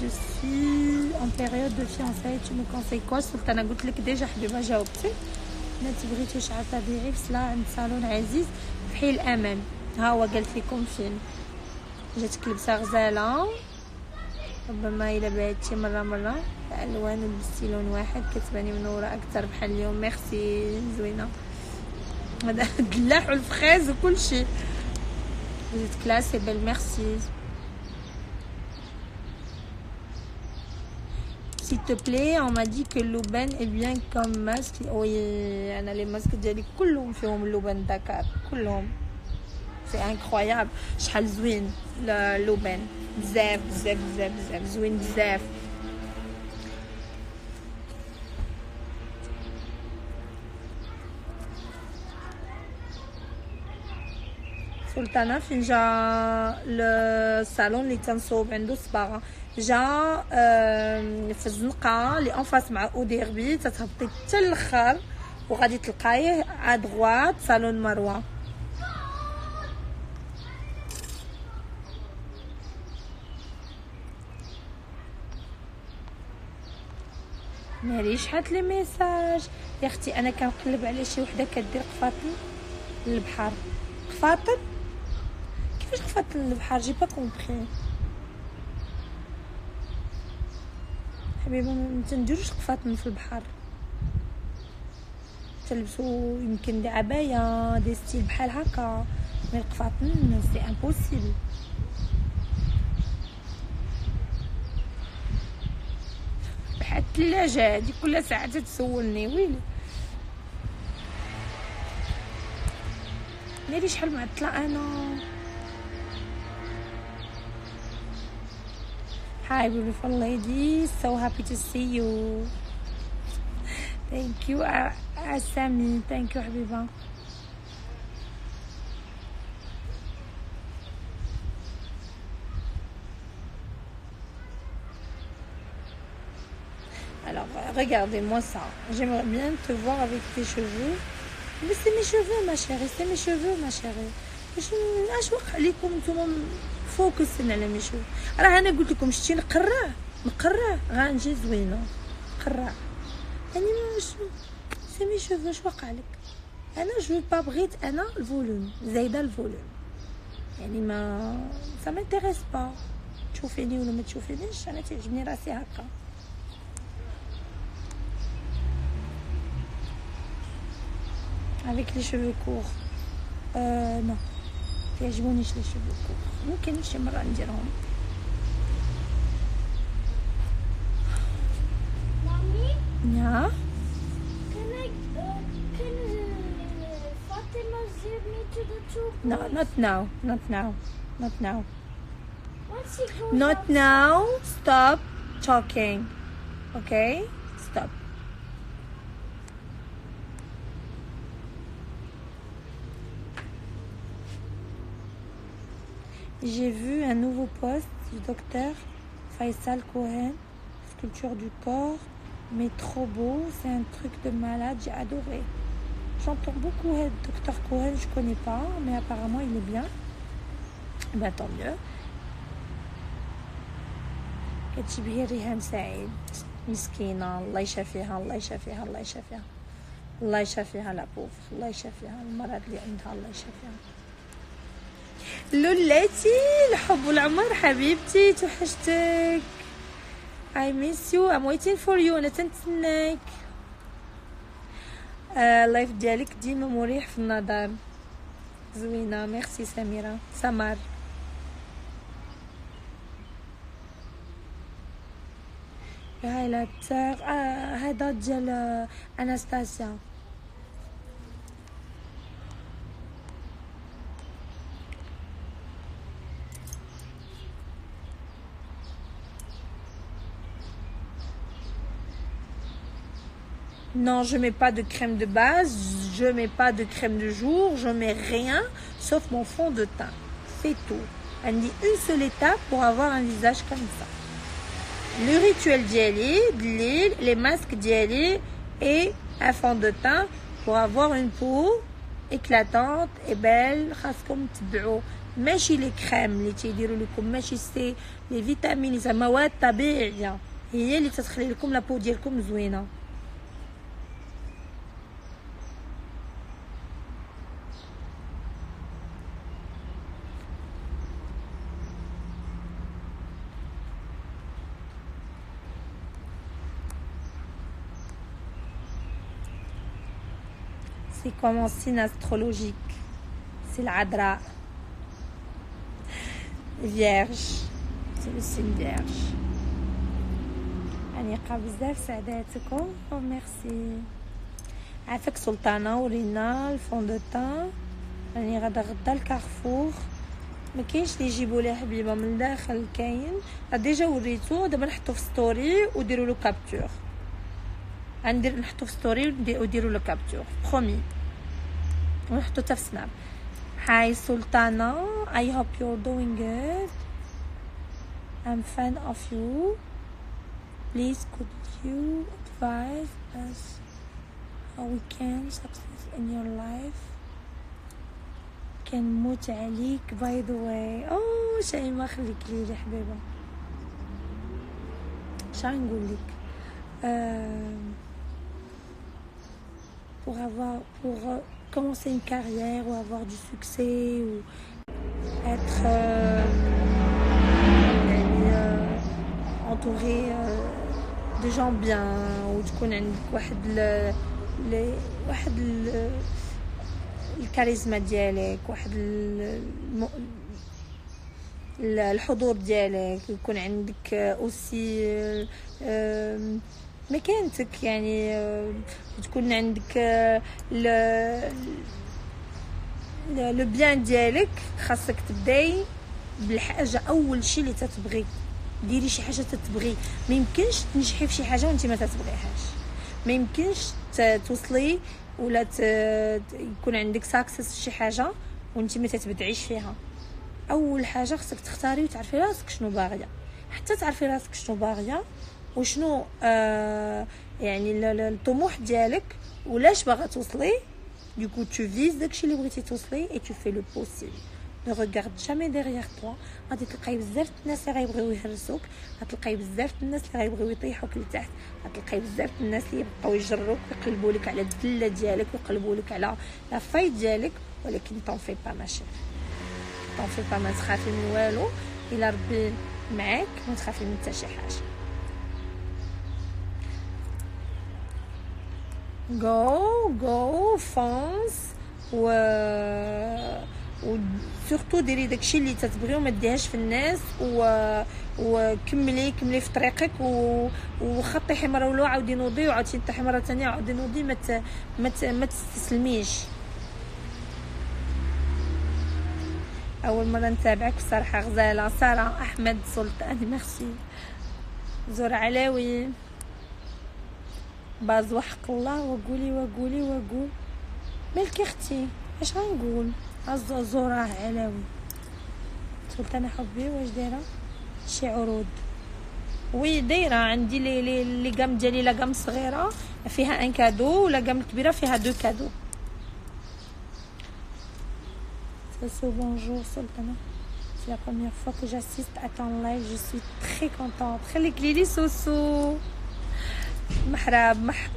جو سوي اون بيريود دو فيانساي، تو مو كونساي كوا؟ سلطانه قلت لك ديجا حبيبه جاوبتي. ما تبغيتو شعر طبيعي في عند صالون عزيز في حي الامان. ها هو قالت لكم فين. جاتك لبسه غزاله، ربما الا بعتي مره الالوان ولبستي لون واحد كتباني منوره اكثر بحال اليوم. ميرسي زوينه. هذا الدلاح والفخيز وكل شيء. جيت كلاسي بال. ميرسي. s'il te plaît on m'a dit que l'aubaine est bien comme masque. oui انا لي ماسك ديالي كلهم فيهم اللوبان داكار كلهم. سي انكرويابل شحال زوين اللوبان. بزاف زوين بزاف. سلطانه فين جا الصالون اللي تنصوب عنده صباغه؟ جا في الزنقه اللي انفاس مع اوديربي، تتهبطي حتى الاخر وغادي تلقايه ادغوات صالون مروه. ماري شحال لي ميساج يا اختي. انا كنقلب على شي وحده كدير قفاطن للبحر. قفاطن؟ كيفاش قفاطن للبحر؟ جي با كومبري. حبيبه ما تنديروش قفاطن في البحر، تلبسوا يمكن دي عبايه دي ستيل بحال هكا، مي القفاطن سي امبوسيبل. بحال الثلاجه هادي كل ساعه تسولني ويلي. ناري شحال معطله انا. Hi beautiful ladies, so happy to see you. Thank you Asami, thank you حبيبة. Alors regardez-moi ça, j'aimerais bien te voir avec tes cheveux. Mais c'est mes cheveux ma chérie, c'est mes cheveux ma chérie. اش وقع لكم نتوما فوكسين على مي شوف؟ راه انا قلت لكم شتي نقرع غنجي زوينه نقرع يعني شنو سي مي شوف. اش وقع لك؟ انا جو با بغيت انا الفوليوم زايده الفوليوم يعني ما سا مانتيريس با تشوفيني ولا ما تشوفينيش، انا تعجبني راسي هكا. avec les cheveux courts non تعجبونيش لي شوفو كور، ممكن شي مرة نديرهم. مامي يا can Fatima zip me to the tube? no not now not now not now Once he goes not outside- now. Stop talking, okay? Stop. J'ai vu un nouveau post du docteur Faisal Cohen, sculpture du corps, mais trop beau, c'est un truc de malade, j'ai adoré. J'entends beaucoup docteur Cohen, je connais pas, mais apparemment il est bien. Ben tant mieux. كتشبهي ريهام سعيد مسكينة، الله يشافيها الله يشافيها الله يشافيها الله يشافيها لا بوف، الله يشافيها المرض اللي عندها الله يشافيها. لولاتي الحب والعمر حبيبتي توحشتك. I miss you, I'm waiting for you. انا تنتسناك. اللايف ديالك ديما مريح في النظر. زوينه ميرسي سميره سمر. هاي لا هذا ديال اناستاسيا. Non, je mets pas de crème de base, je mets pas de crème de jour, je mets rien sauf mon fond de teint. C'est tout. Elle me dit une seule étape pour avoir un visage comme ça. Le rituel d'Yali, de l'huile, les masques d'Yali et un fond de teint pour avoir une peau éclatante et belle. خاصكم تبعوا ماشي les crèmes اللي تيديروا لكم، ماشي سي les vitamines، مواد طبيعية هي اللي تتخلي لكم لابو ديالكم زوينة. C'est comme un signe astrologique. C'est l'Adra. Vierge. C'est le signe vierge. أنيقة بزاف سعداتكم. ميرسي. عافاك سلطانة ورينا الفون دو تان. راني غادا غدا الكارفور. ما كاينش اللي يجيبوا ليه حبيبه من الداخل، كاين ديجا وريتو، دابا نحطو في ستوري وديروا له كابتور. غندير نحطو في ستوري وديروا له كابتور برومي، ونحطو حتى في سناب. هاي سلطانة، I hope you're doing good. I'm fan of you. Please could you advise us how we can success in your life. كنموت عليك by the way. اوه شيماء خليك لي حبيبه، اش غنقول لك؟ pour commencer une carrière ou avoir du succès ou être entouré دو جون بيان وتكون عندك واحد الكاريزما ديالك، واحد الحضور ديالك، يكون عندك اوسي مكانتك، يعني تكون عندك لو بيان ديالك. خاصك تبداي بالحاجه اول شيء اللي تتبغي، ديري شي حاجه تتبغي. ما يمكنش تنجحي في شي حاجه وانت ما تتبغيهاش، ما يمكنش توصلي ولا يكون عندك ساكسس في شي حاجه وانت ما تتبدعيش فيها. اول حاجه خصك تختاري وتعرفي راسك شنو باغيه. حتى تعرفي راسك شنو باغيه وشنو يعني الطموح ديالك ولاش باغا توصلي. Du coup, tu vises داكشي اللي بغيتي توصلي et tu fais le possible. Ne regarde jamais derrière toi. غادي تلقاي بزاف الناس اللي غيبغيو يهرسوك، غتلقاي بزاف الناس اللي غيبغيو يطيحوك لتحت، غتلقاي بزاف الناس اللي يبقاو يجروك ويقلبوا لك على الدله ديالك ويقلبوا لك على لا فاي ديالك، ولكن طون في با ماشي، طون في با، ما تخافي من والو. الا ربي معاك ما تخافي من حتى شي حاجه. جو فونس و سورتو ديري داكشي اللي تتبغي وما ديهاش في الناس، وكملي في طريقك، وخطي حمره ولو عاودي نوضي وعاودي طيحي مره ثانيه عاودي نوضي. ما تستسلميش. اول مره نتابعك بصراحه غزاله. ساره احمد سلطان ميرسي. زور علاوي باز وحق الله. وقول مالكي اختي اش غنقول؟ زورة علاوي سلطانة حبي واش دايره؟ شي عروض وي دايره عندي لي قام ديالي، لا قام صغيره فيها ان كادو ولا قام كبيره فيها دو كادو. Bonjour Sultana, c'est la première fois que j'assiste à ton live, je suis très contente. خليك لي سوسو.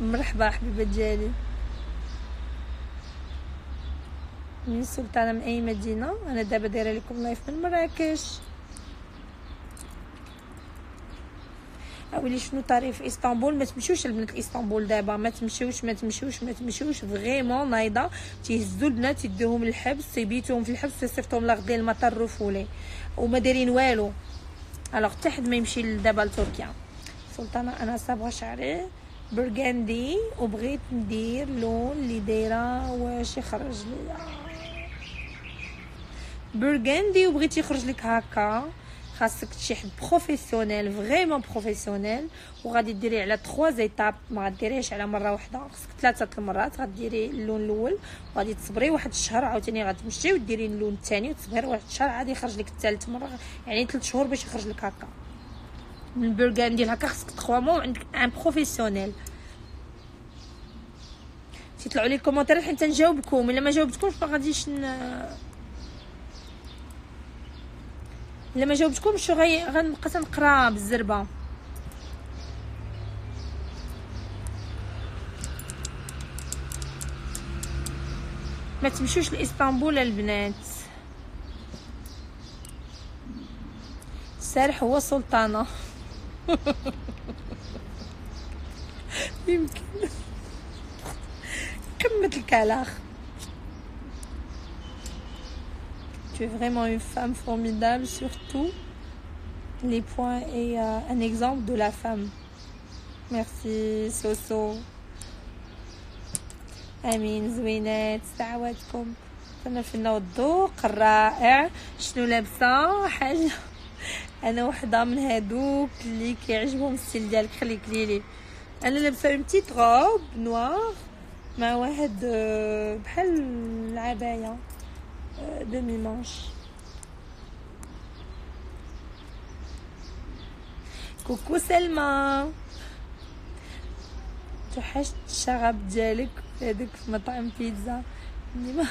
مرحبا حبيبه ديالي. من سلطانة من اي مدينه؟ انا دابا دايره لكم لايف من مراكش. اولي شنو طريف اسطنبول؟ ما تمشيوش البنات لاسطنبول دابا، ما تمشيوش فريمون نايضه. تيهزوا البنات يدوهم للحبس، يبيتوهم في الحبس، يصيفطوهم لغدي المطار رفولي وما دايرين والو. الوغ حتى حد ما يمشي دابا لتركيا. سلطانة انا صابغه شعري برغاندي وبغيت ندير لون اللي دايره واش يخرج ليا برغاندي وبغيتي يخرج لك هكا. خاصك شي حد بروفيسيونيل، فريمون بروفيسيونيل، وغادي ديريه على 3 زيتاب، ما غديريهش على مره واحده، خاصك 3 المرات. غديري اللون الاول وغادي تصبري واحد الشهر، عاوتاني غتمشي وديري اللون الثاني وتصبري واحد الشهر، عاد يخرج لك الثالث مره، يعني 3 شهور باش يخرج لك هكا من برغاندي هكا. خاصك 3 مو عندك ان بروفيسيونيل. تطلعوا لي الكومونتير حتى نجاوبكم، الا ما جاوبتكمش ما غاديش الا ما جاوبتكمش غنبقى تنقرا بالزربه. ما تمشوش لاسطنبول البنات. السارح هو سلطانه. يمكن قمه الكلاخ. Tu es vraiment une femme formidable, surtout les points et un exemple de la femme. Merci Soso. امين زوينات دعواتكم. كنا في الذوق الرائع. شنو لابسه؟ حاجه انا وحده من هادوك اللي كيعجبهم الستيل ديالك. خليك ليلي. انا لابسه اون بتيت روب نوار مع واحد بحال العبايه demi manche. كوكو سلمى. توحشت الشغب ديالك هذاك في مطعم بيتزا. ديما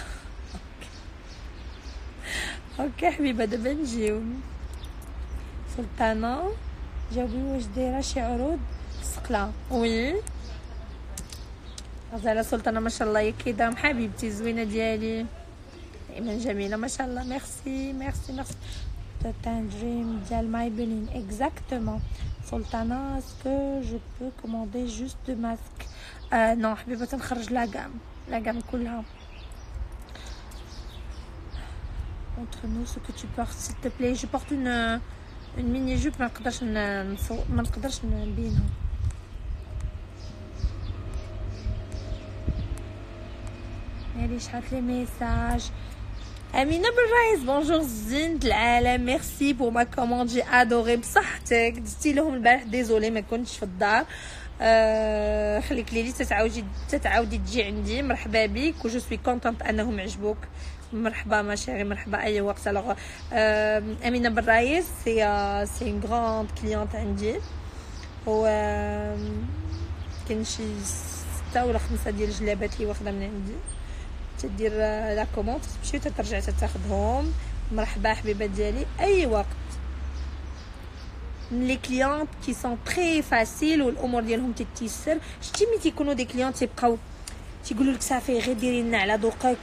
اوكي حبيبه دابا نجيو. سلطانه جاوبي واش دايره شي عروض سقله؟ وي غزاله سلطانه ما شاء الله يا كيدام حبيبتي زوينه ديالي دائما جميله ما شاء الله. ميرسي. teint dream ديال Maybelline exactement. Sultana, est-ce que je peux commander juste deux masques? Non حبيبه تنخرج la gamme كلها. Montre-nous ce que tu portes s'il te plaît. Je porte une mini jupe ما نقدرش نبينها. allez شحال لي ميساج. Amina Belraïs, bonjour زينة العالم, merci pour ma commande, j'ai adoré بصحتك. دزتي لهم البارح, désolé ما كنتش في الدار. خليك لي تتعاودي تجي عندي, مرحبا بك و جو سوي كونطونت انهم عجبوك. مرحبا ما شيري, مرحبا اي وقت. alors Amina Belraïs c'est une grande cliente عندي, و كاين شي 6 ولا 5 ديال الجلابات اللي واخده من عندي. تدير لا كوموند تمشي ترجع تاخذهم. مرحبا حبيبه ديالي اي وقت. لي كليونط كي سون تري فاسيل والامور ديالهم تتيسر. شتي ملي تيكونوا دي كليونط تيبقاو تيقولوا لك صافي غير ديري لنا على ذوقك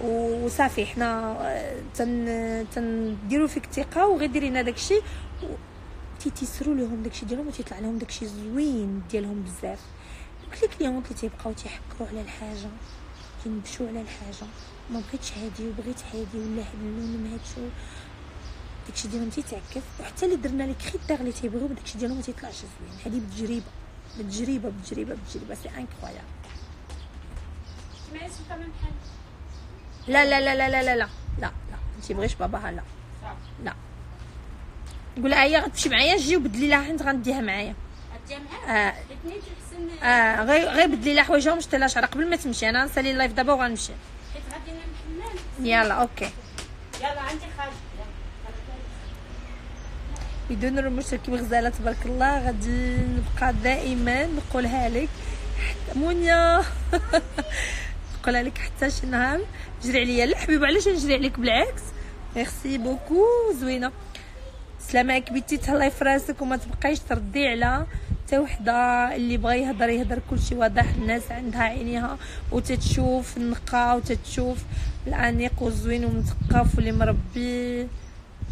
وصافي حنا تنديروا فيك الثقه وغير ديري لنا داكشي تيتيسروا لهم داكشي ديالهم وتيطلع لهم داكشي زوين ديالهم بزاف. لي كليونط اللي تيبقاو تيحكروا على الحاجه كنمشيو على الحاجه ما بغيتش هادي وبغيت هادي ولا هاد اللون ما هادشو داكشي ديالهم تيتعكف. وحتى اللي درنا لي كريتير اللي تيبغيو داكشي ديالهم ما تيطلعش زوين. هادي بالتجربه سي انكرويابل. سمعي سلطة من حل. لا لا لا لا لا لا لا لا ما تيبغيش باباها. لا نقول لها هي غتمشي معايا جي وبدلي لها حنت غنديها معايا. غديها معاك؟ الاثنين تحسن. غير بدلي لها حوايجها ومشت لها شعرها قبل ما تمشي. انا نسالي اللايف دابا وغنمشي. حيت غادي نحمل. يلا اوكي. يلا عندي خارج. بدون رموش كيما غزاله تبارك الله. غادي نبقى دائما نقولها لك مونيا نقولها لك حتى شي نهار جري عليا. لا حبيبه علاش نجري عليك بالعكس. ميرسي بوكو زوينه. سلامة كبيتي تهلاي في راسك وما تبقايش تردي على حتى وحده. اللي بغى يهضر كلشي واضح. الناس عندها عينيها وتتشوف النقا وتتشوف الانيق والزوين ومثقف واللي مربي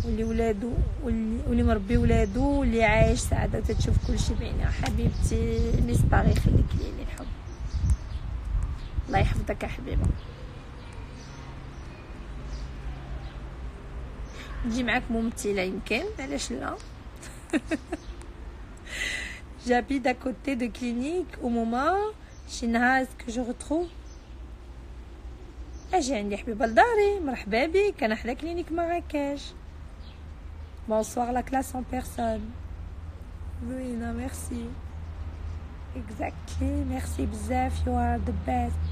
واللي ولادو واللي مربي ولادو واللي عايش سعاده تتشوف كلشي بعينها. حبيبتي نسباغي يخليك لي الحب. الله يحفظك يا حبيبه. نجي معاك ممثله يمكن علاش لا. J'habite à côté de clinique au moment China est-ce que je retrouve. اجي عندي حبيبه لداري. مرحبا بك انا حدا كلينيك مراكش. Bonsoir la classe en personne. زوينه ميرسي. Exactly ميرسي بزاف. You are the best.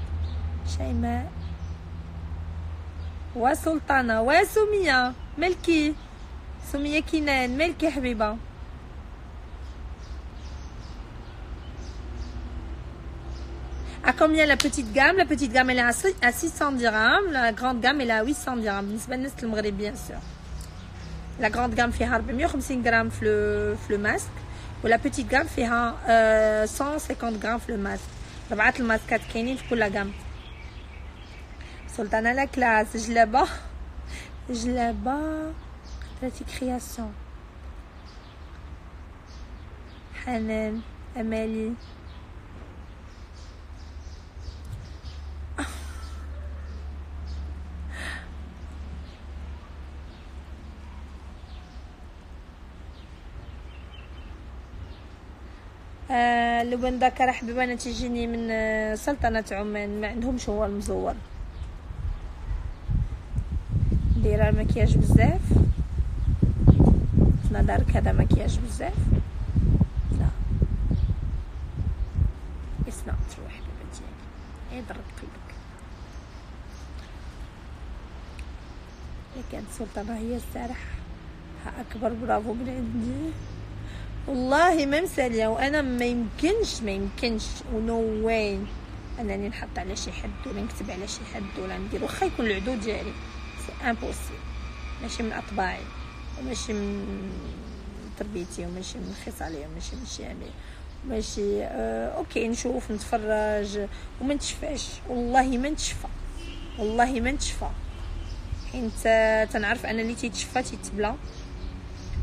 شيماء وسلطانة وسمية. ملكي سمية كنان ملكي حبيبة. À combien la petite gamme? La petite gamme elle est à 600 dirhams. La grande gamme elle est à 800 dirhams. بالنسبة للناس المغرب bien sûr. La grande gamme فيها 450 grammes في le masque. ولا petite gamme فيها 150 grammes في le masque. 4 الماسكات كاينين في كل gamme. سلطانة لا كلاس. جلابة قدرتي كرياسيون. حنان امالي. لبن ذكر حبيبه انا تجيني من سلطنة عمان ما عندهمش هو المزور. دايره المكياج بزاف. في نظرك هذا مكياج بزاف؟ لا اسمع تروح حبيبه ديالي يضرب قلبك. كانت سلطنة هي الصراحه اكبر برافو من عندي والله ما مساليه. وانا ما يمكنش ونو واي انني نحط على شي حد ولا نكتب على شي حد ولا ندير واخا يكون العدو ديالي. سي امبوسيبل. ماشي من اطباعي وماشي من تربيتي وماشي من خصالي وماشي من شيامي ماشي. اوكي نشوف نتفرج وما نتشفاش. والله ما نتشفى حيت تنعرف ان اللي تيتشفى تيتبلا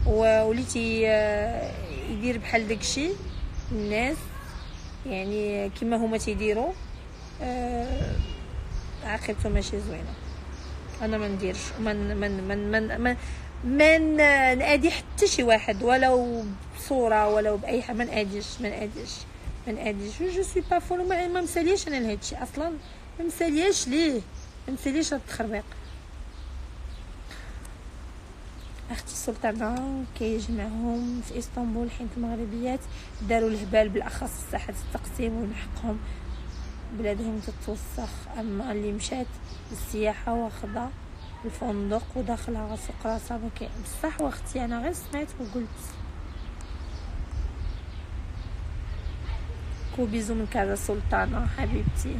واللي يدير بحال داكشي الناس يعني كما هما تيديروا عاقبته ماشي زوينه. انا ما نديرش من نادي حتى شي واحد ولو بصوره ولو باي حاجه. ما ناديش جو سوي با فولو. ما مساليش انا لهادشي اصلا. ما مسالياش ليه. ما مساليش هاد التخربيق. اختي سلطانه كيجمعهم في اسطنبول حيت المغربيات داروا الهبال بالاخص ساحه التقسيم ونحقهم بلادهم تتوسخ. اما اللي مشات للسياحه واخده الفندق وداخلها سوق راسها ما كاين. بصح واختي انا غير سمعت وقلت كوبيزو من كذا سلطانه حبيبتي.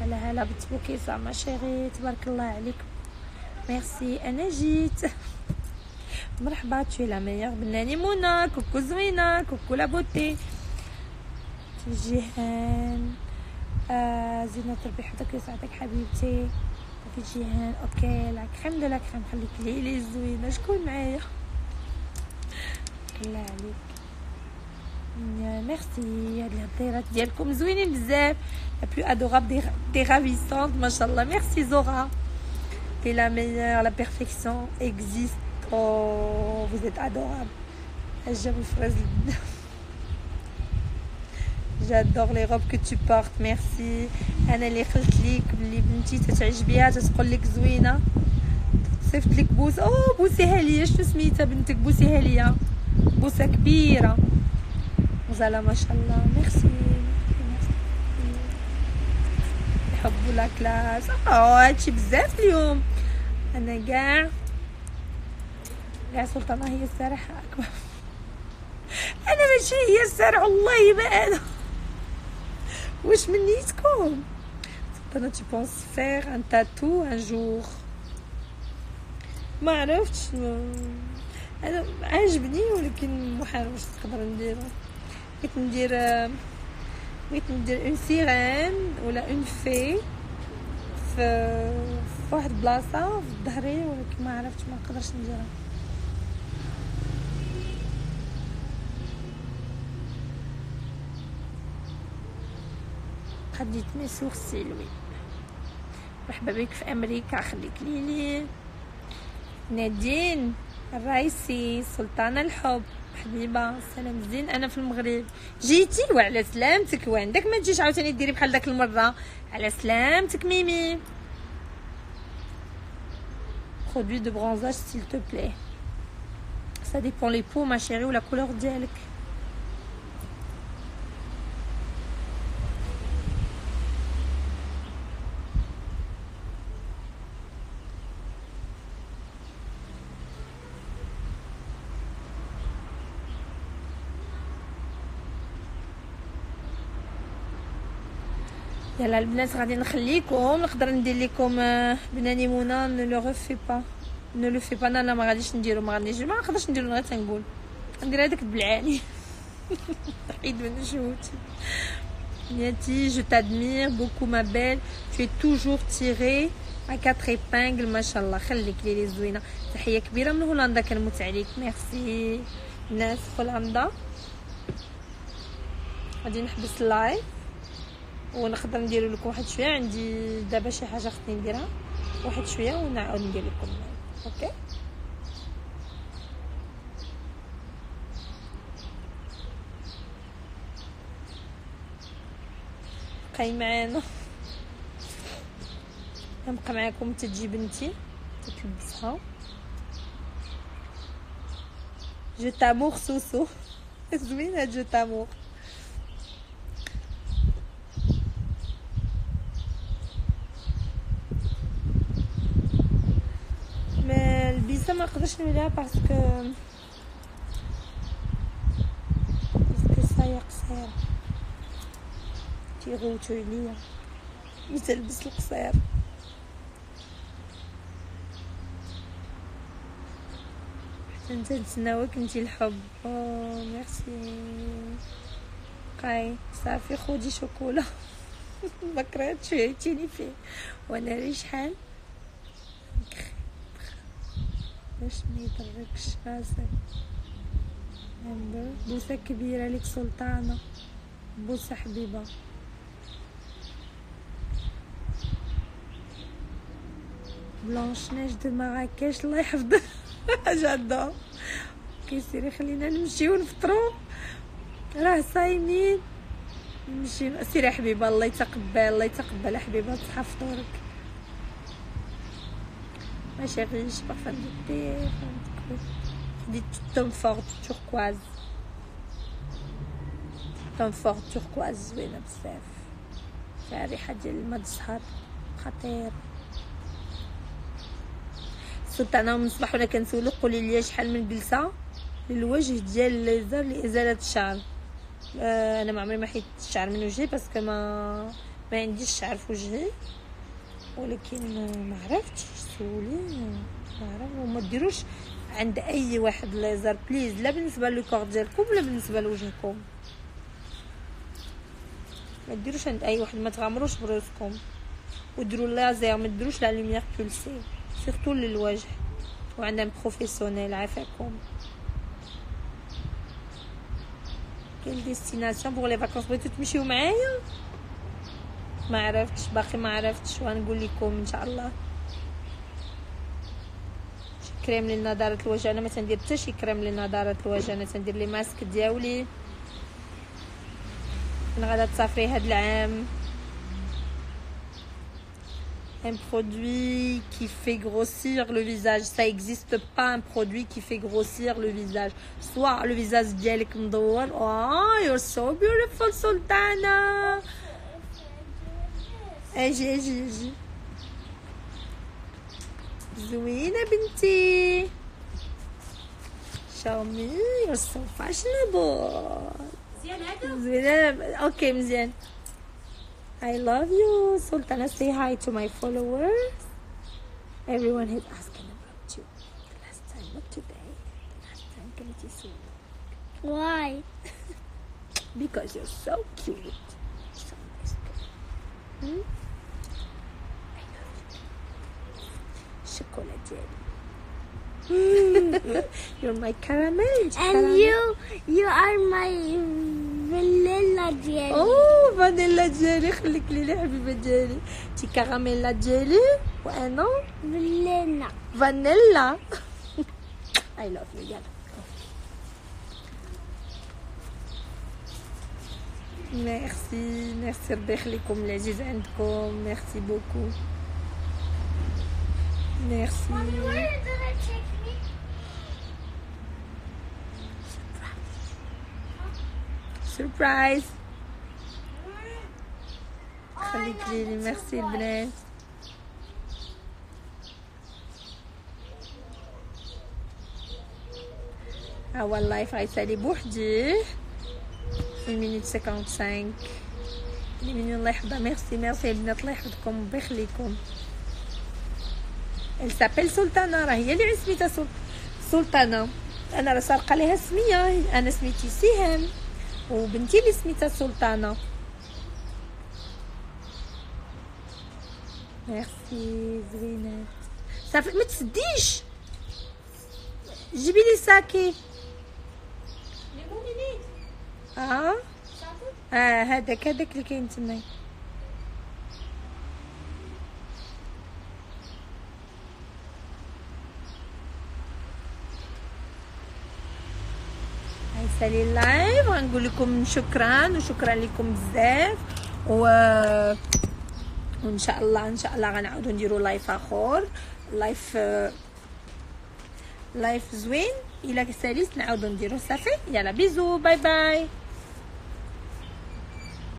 هلا بتبوكي زعما شيري تبارك الله عليك. ميرسي انا جيت. مرحبا tu es la meilleure بناني منى. كوكو زوينه كوكو لا بوتي في جيهان. زينة ربي يحفظك ويسعدك حبيبتي. في جيهان اوكي لا كريم دو لا كريم خليك لي زوينه. شكون معايا؟ الله عليك. ميرسي. هاد الهضيرات ديالكم زوينين بزاف. لا بلو ادورابل دي رافيسونت ما شاء الله. ميرسي زورا. تي لا ميilleure. لا بيرفكسيون اكزيست. Oh, vous êtes adorable. J'aime j'adore les robes que tu portes. Merci. انا اللي قلت لك بلي بنتي تتعجبيها تتقول لك زوينه صيفط لك بوس. بوسيها ليا. شنو سميتها بنتك؟ بوسيها ليا بوسه كبيره غزاله ما شاء الله. ميرسي. يحبوا لا كلاس. هادشي بزاف اليوم. انا كاع سلطانه هي السارح اكبر. انا ماشي هي السارح والله ما انا. واش من نيتكم؟ سلطانه tu penses faire un tatou un jour؟ ما عرفتش. انا عاجبني ولكن محال واش نقدر نديرو. بغيت ندير اون سيرين ولا اون في واحد بلاصه في ظهري ولكن ما عرفتش ما نقدرش نديرها. خديت مي سورسيل. وي مرحبا بك في امريكا. خليك ليلي. نادين الرايسي. سلطانه الحب حبيبه. سلام زين. انا في المغرب. جيتي وعلى سلامتك. وعندك ما تجيش عاوتاني ديري بحال داك المره. على سلامتك ميمي. produit de bronzage s'il te plaît. Ça dépend les peaux ma chérie ou la couleur ديالك. يلا البنات غادي نخليكم. نقدر ندير لكم بناني منى نو لو في با. انا ما غاديش نديرو. ما نقدرش نديرو غير تنقول ندير هذاك بالعاني. حيد من شوتي. نياتي جو تادمير بوكو ما بيل. tu es toujours tirée à 4 épingles ما شاء الله. خليك لي زوينه. تحيه كبيره من هولندا كنموت عليك. ميرسي ناس في هولندا. غادي نحبس اللايف ونقدر نديرو لكم واحد شويه. عندي دابا شي حاجه خصني نديرها واحد شويه ونعاود ندير لكم. اوكي بقاي معانا. نبقى معاكم تجي بنتي تتلبسها. جو تامور سوسو. زوينه جو تامور. البيسه ما نقدرش نوليها باسكو سايق قصير تيغوتو عليا نتلبس القصير. حتى انت نتسناوك انتي الحب. ميرسي. بقاي صافي خودي شوكولا. ما كرهتش عيتيني فيه وانا ري شحال باش ما يضركش راسك. بوسه كبيره ليك سلطانه، بوسه حبيبه. بلانش نيج دو مراكش الله يحفظها. جادور. كيسيري خلينا نمشيو نفطرو، راه صايمين. نمشي سيري يا حبيبه، الله يتقبل الله يتقبل يا حبيبه، تصحى فطورك. ما chérie, parfum de thé, des Tom Ford turquoise. Tom Ford turquoise زوينه بزاف، فيها ريحه ديال الماء الزهر خطير. سلطانه من الصباح وانا كنسولك قولي لي شحال من جلسه للوجه ديال الليزر لازاله الشعر. انا ما عمري ما حيت الشعر من وجهي باسكو ما عنديش شعر في وجهي، ولكن ما عرفتش سولي، ما عرفت. وما ديروش عند اي واحد ليزر بليز، لا بالنسبه للكور ديالكم ولا بالنسبه لوجهكم، ما ديروش عند اي واحد، ما تغامروش براسكم وديروا اللازر، ما ديروش لا لوميير بولسي سورتو للوجه، وعندنا بروفيسيونيل عافاكم. كاين ديستيناسيون بوغ لي فاكونس بغيتو تمشيو معايا؟ ما عرفتش باقي، ما عرفتش، وغنقول لكم ان شاء الله. شي كريم لنضاره الوجه، انا ما تندير حتى شي كريم لنضاره الوجه، انا تندير لي ماسك ديالي. انا غادا تصافري هاد العام un produit qui fait grossir le visage. Ça existe pas un produit qui fait grossir le visage. Soit le visage ديالك مدور. Oh, you're so beautiful Sultana. اجي زوينة بنتي. Show me, you're so fashionable. زوينة. اوكي مزيان. I love you Sultana. Say hi to my followers. Everyone is asking about you. The last time, not today. The last time كنتي تسولي. Why? Because you're so cute. So nice girl. I love you. Chocolate jelly. You're my caramel. And you are my vanilla jelly. اوه فانيلا جيلي، خليك لي حبيبه جيلي. تي كراميلا جيلي وانا فانيلا. I love you. يلا ميرسي ربي يخليكم العزيز عندكم. ميرسي بوكو. ميرسي. Mommy, where are you gonna take me? سربرايز. خليك لي. ميرسي البنات. هو اللايف غيسالي بوحديه في مينوت 55 مليون. الله يحفظها. ميرسي البنات، الله يحفظكم الله يخليكم. Elle s'appelle سلطانة، راه هي اللي سميتها سلطانة. انا راه سارقه ليها سميه، انا سميتي سهام وبنتي اللي سميتها سلطانة. ميرسي زوينات. صافي ما تسديش، جيبي لي ساكي. هذاك اللي كاين تما. سالي اللايف. غنقول لكم شكرا وشكرا لكم بزاف، وان شاء الله غنعاودو نديرو لايف اخر، لايف زوين. الى ساليت نعاودو نديرو. صافي يلا بيزو باي باي.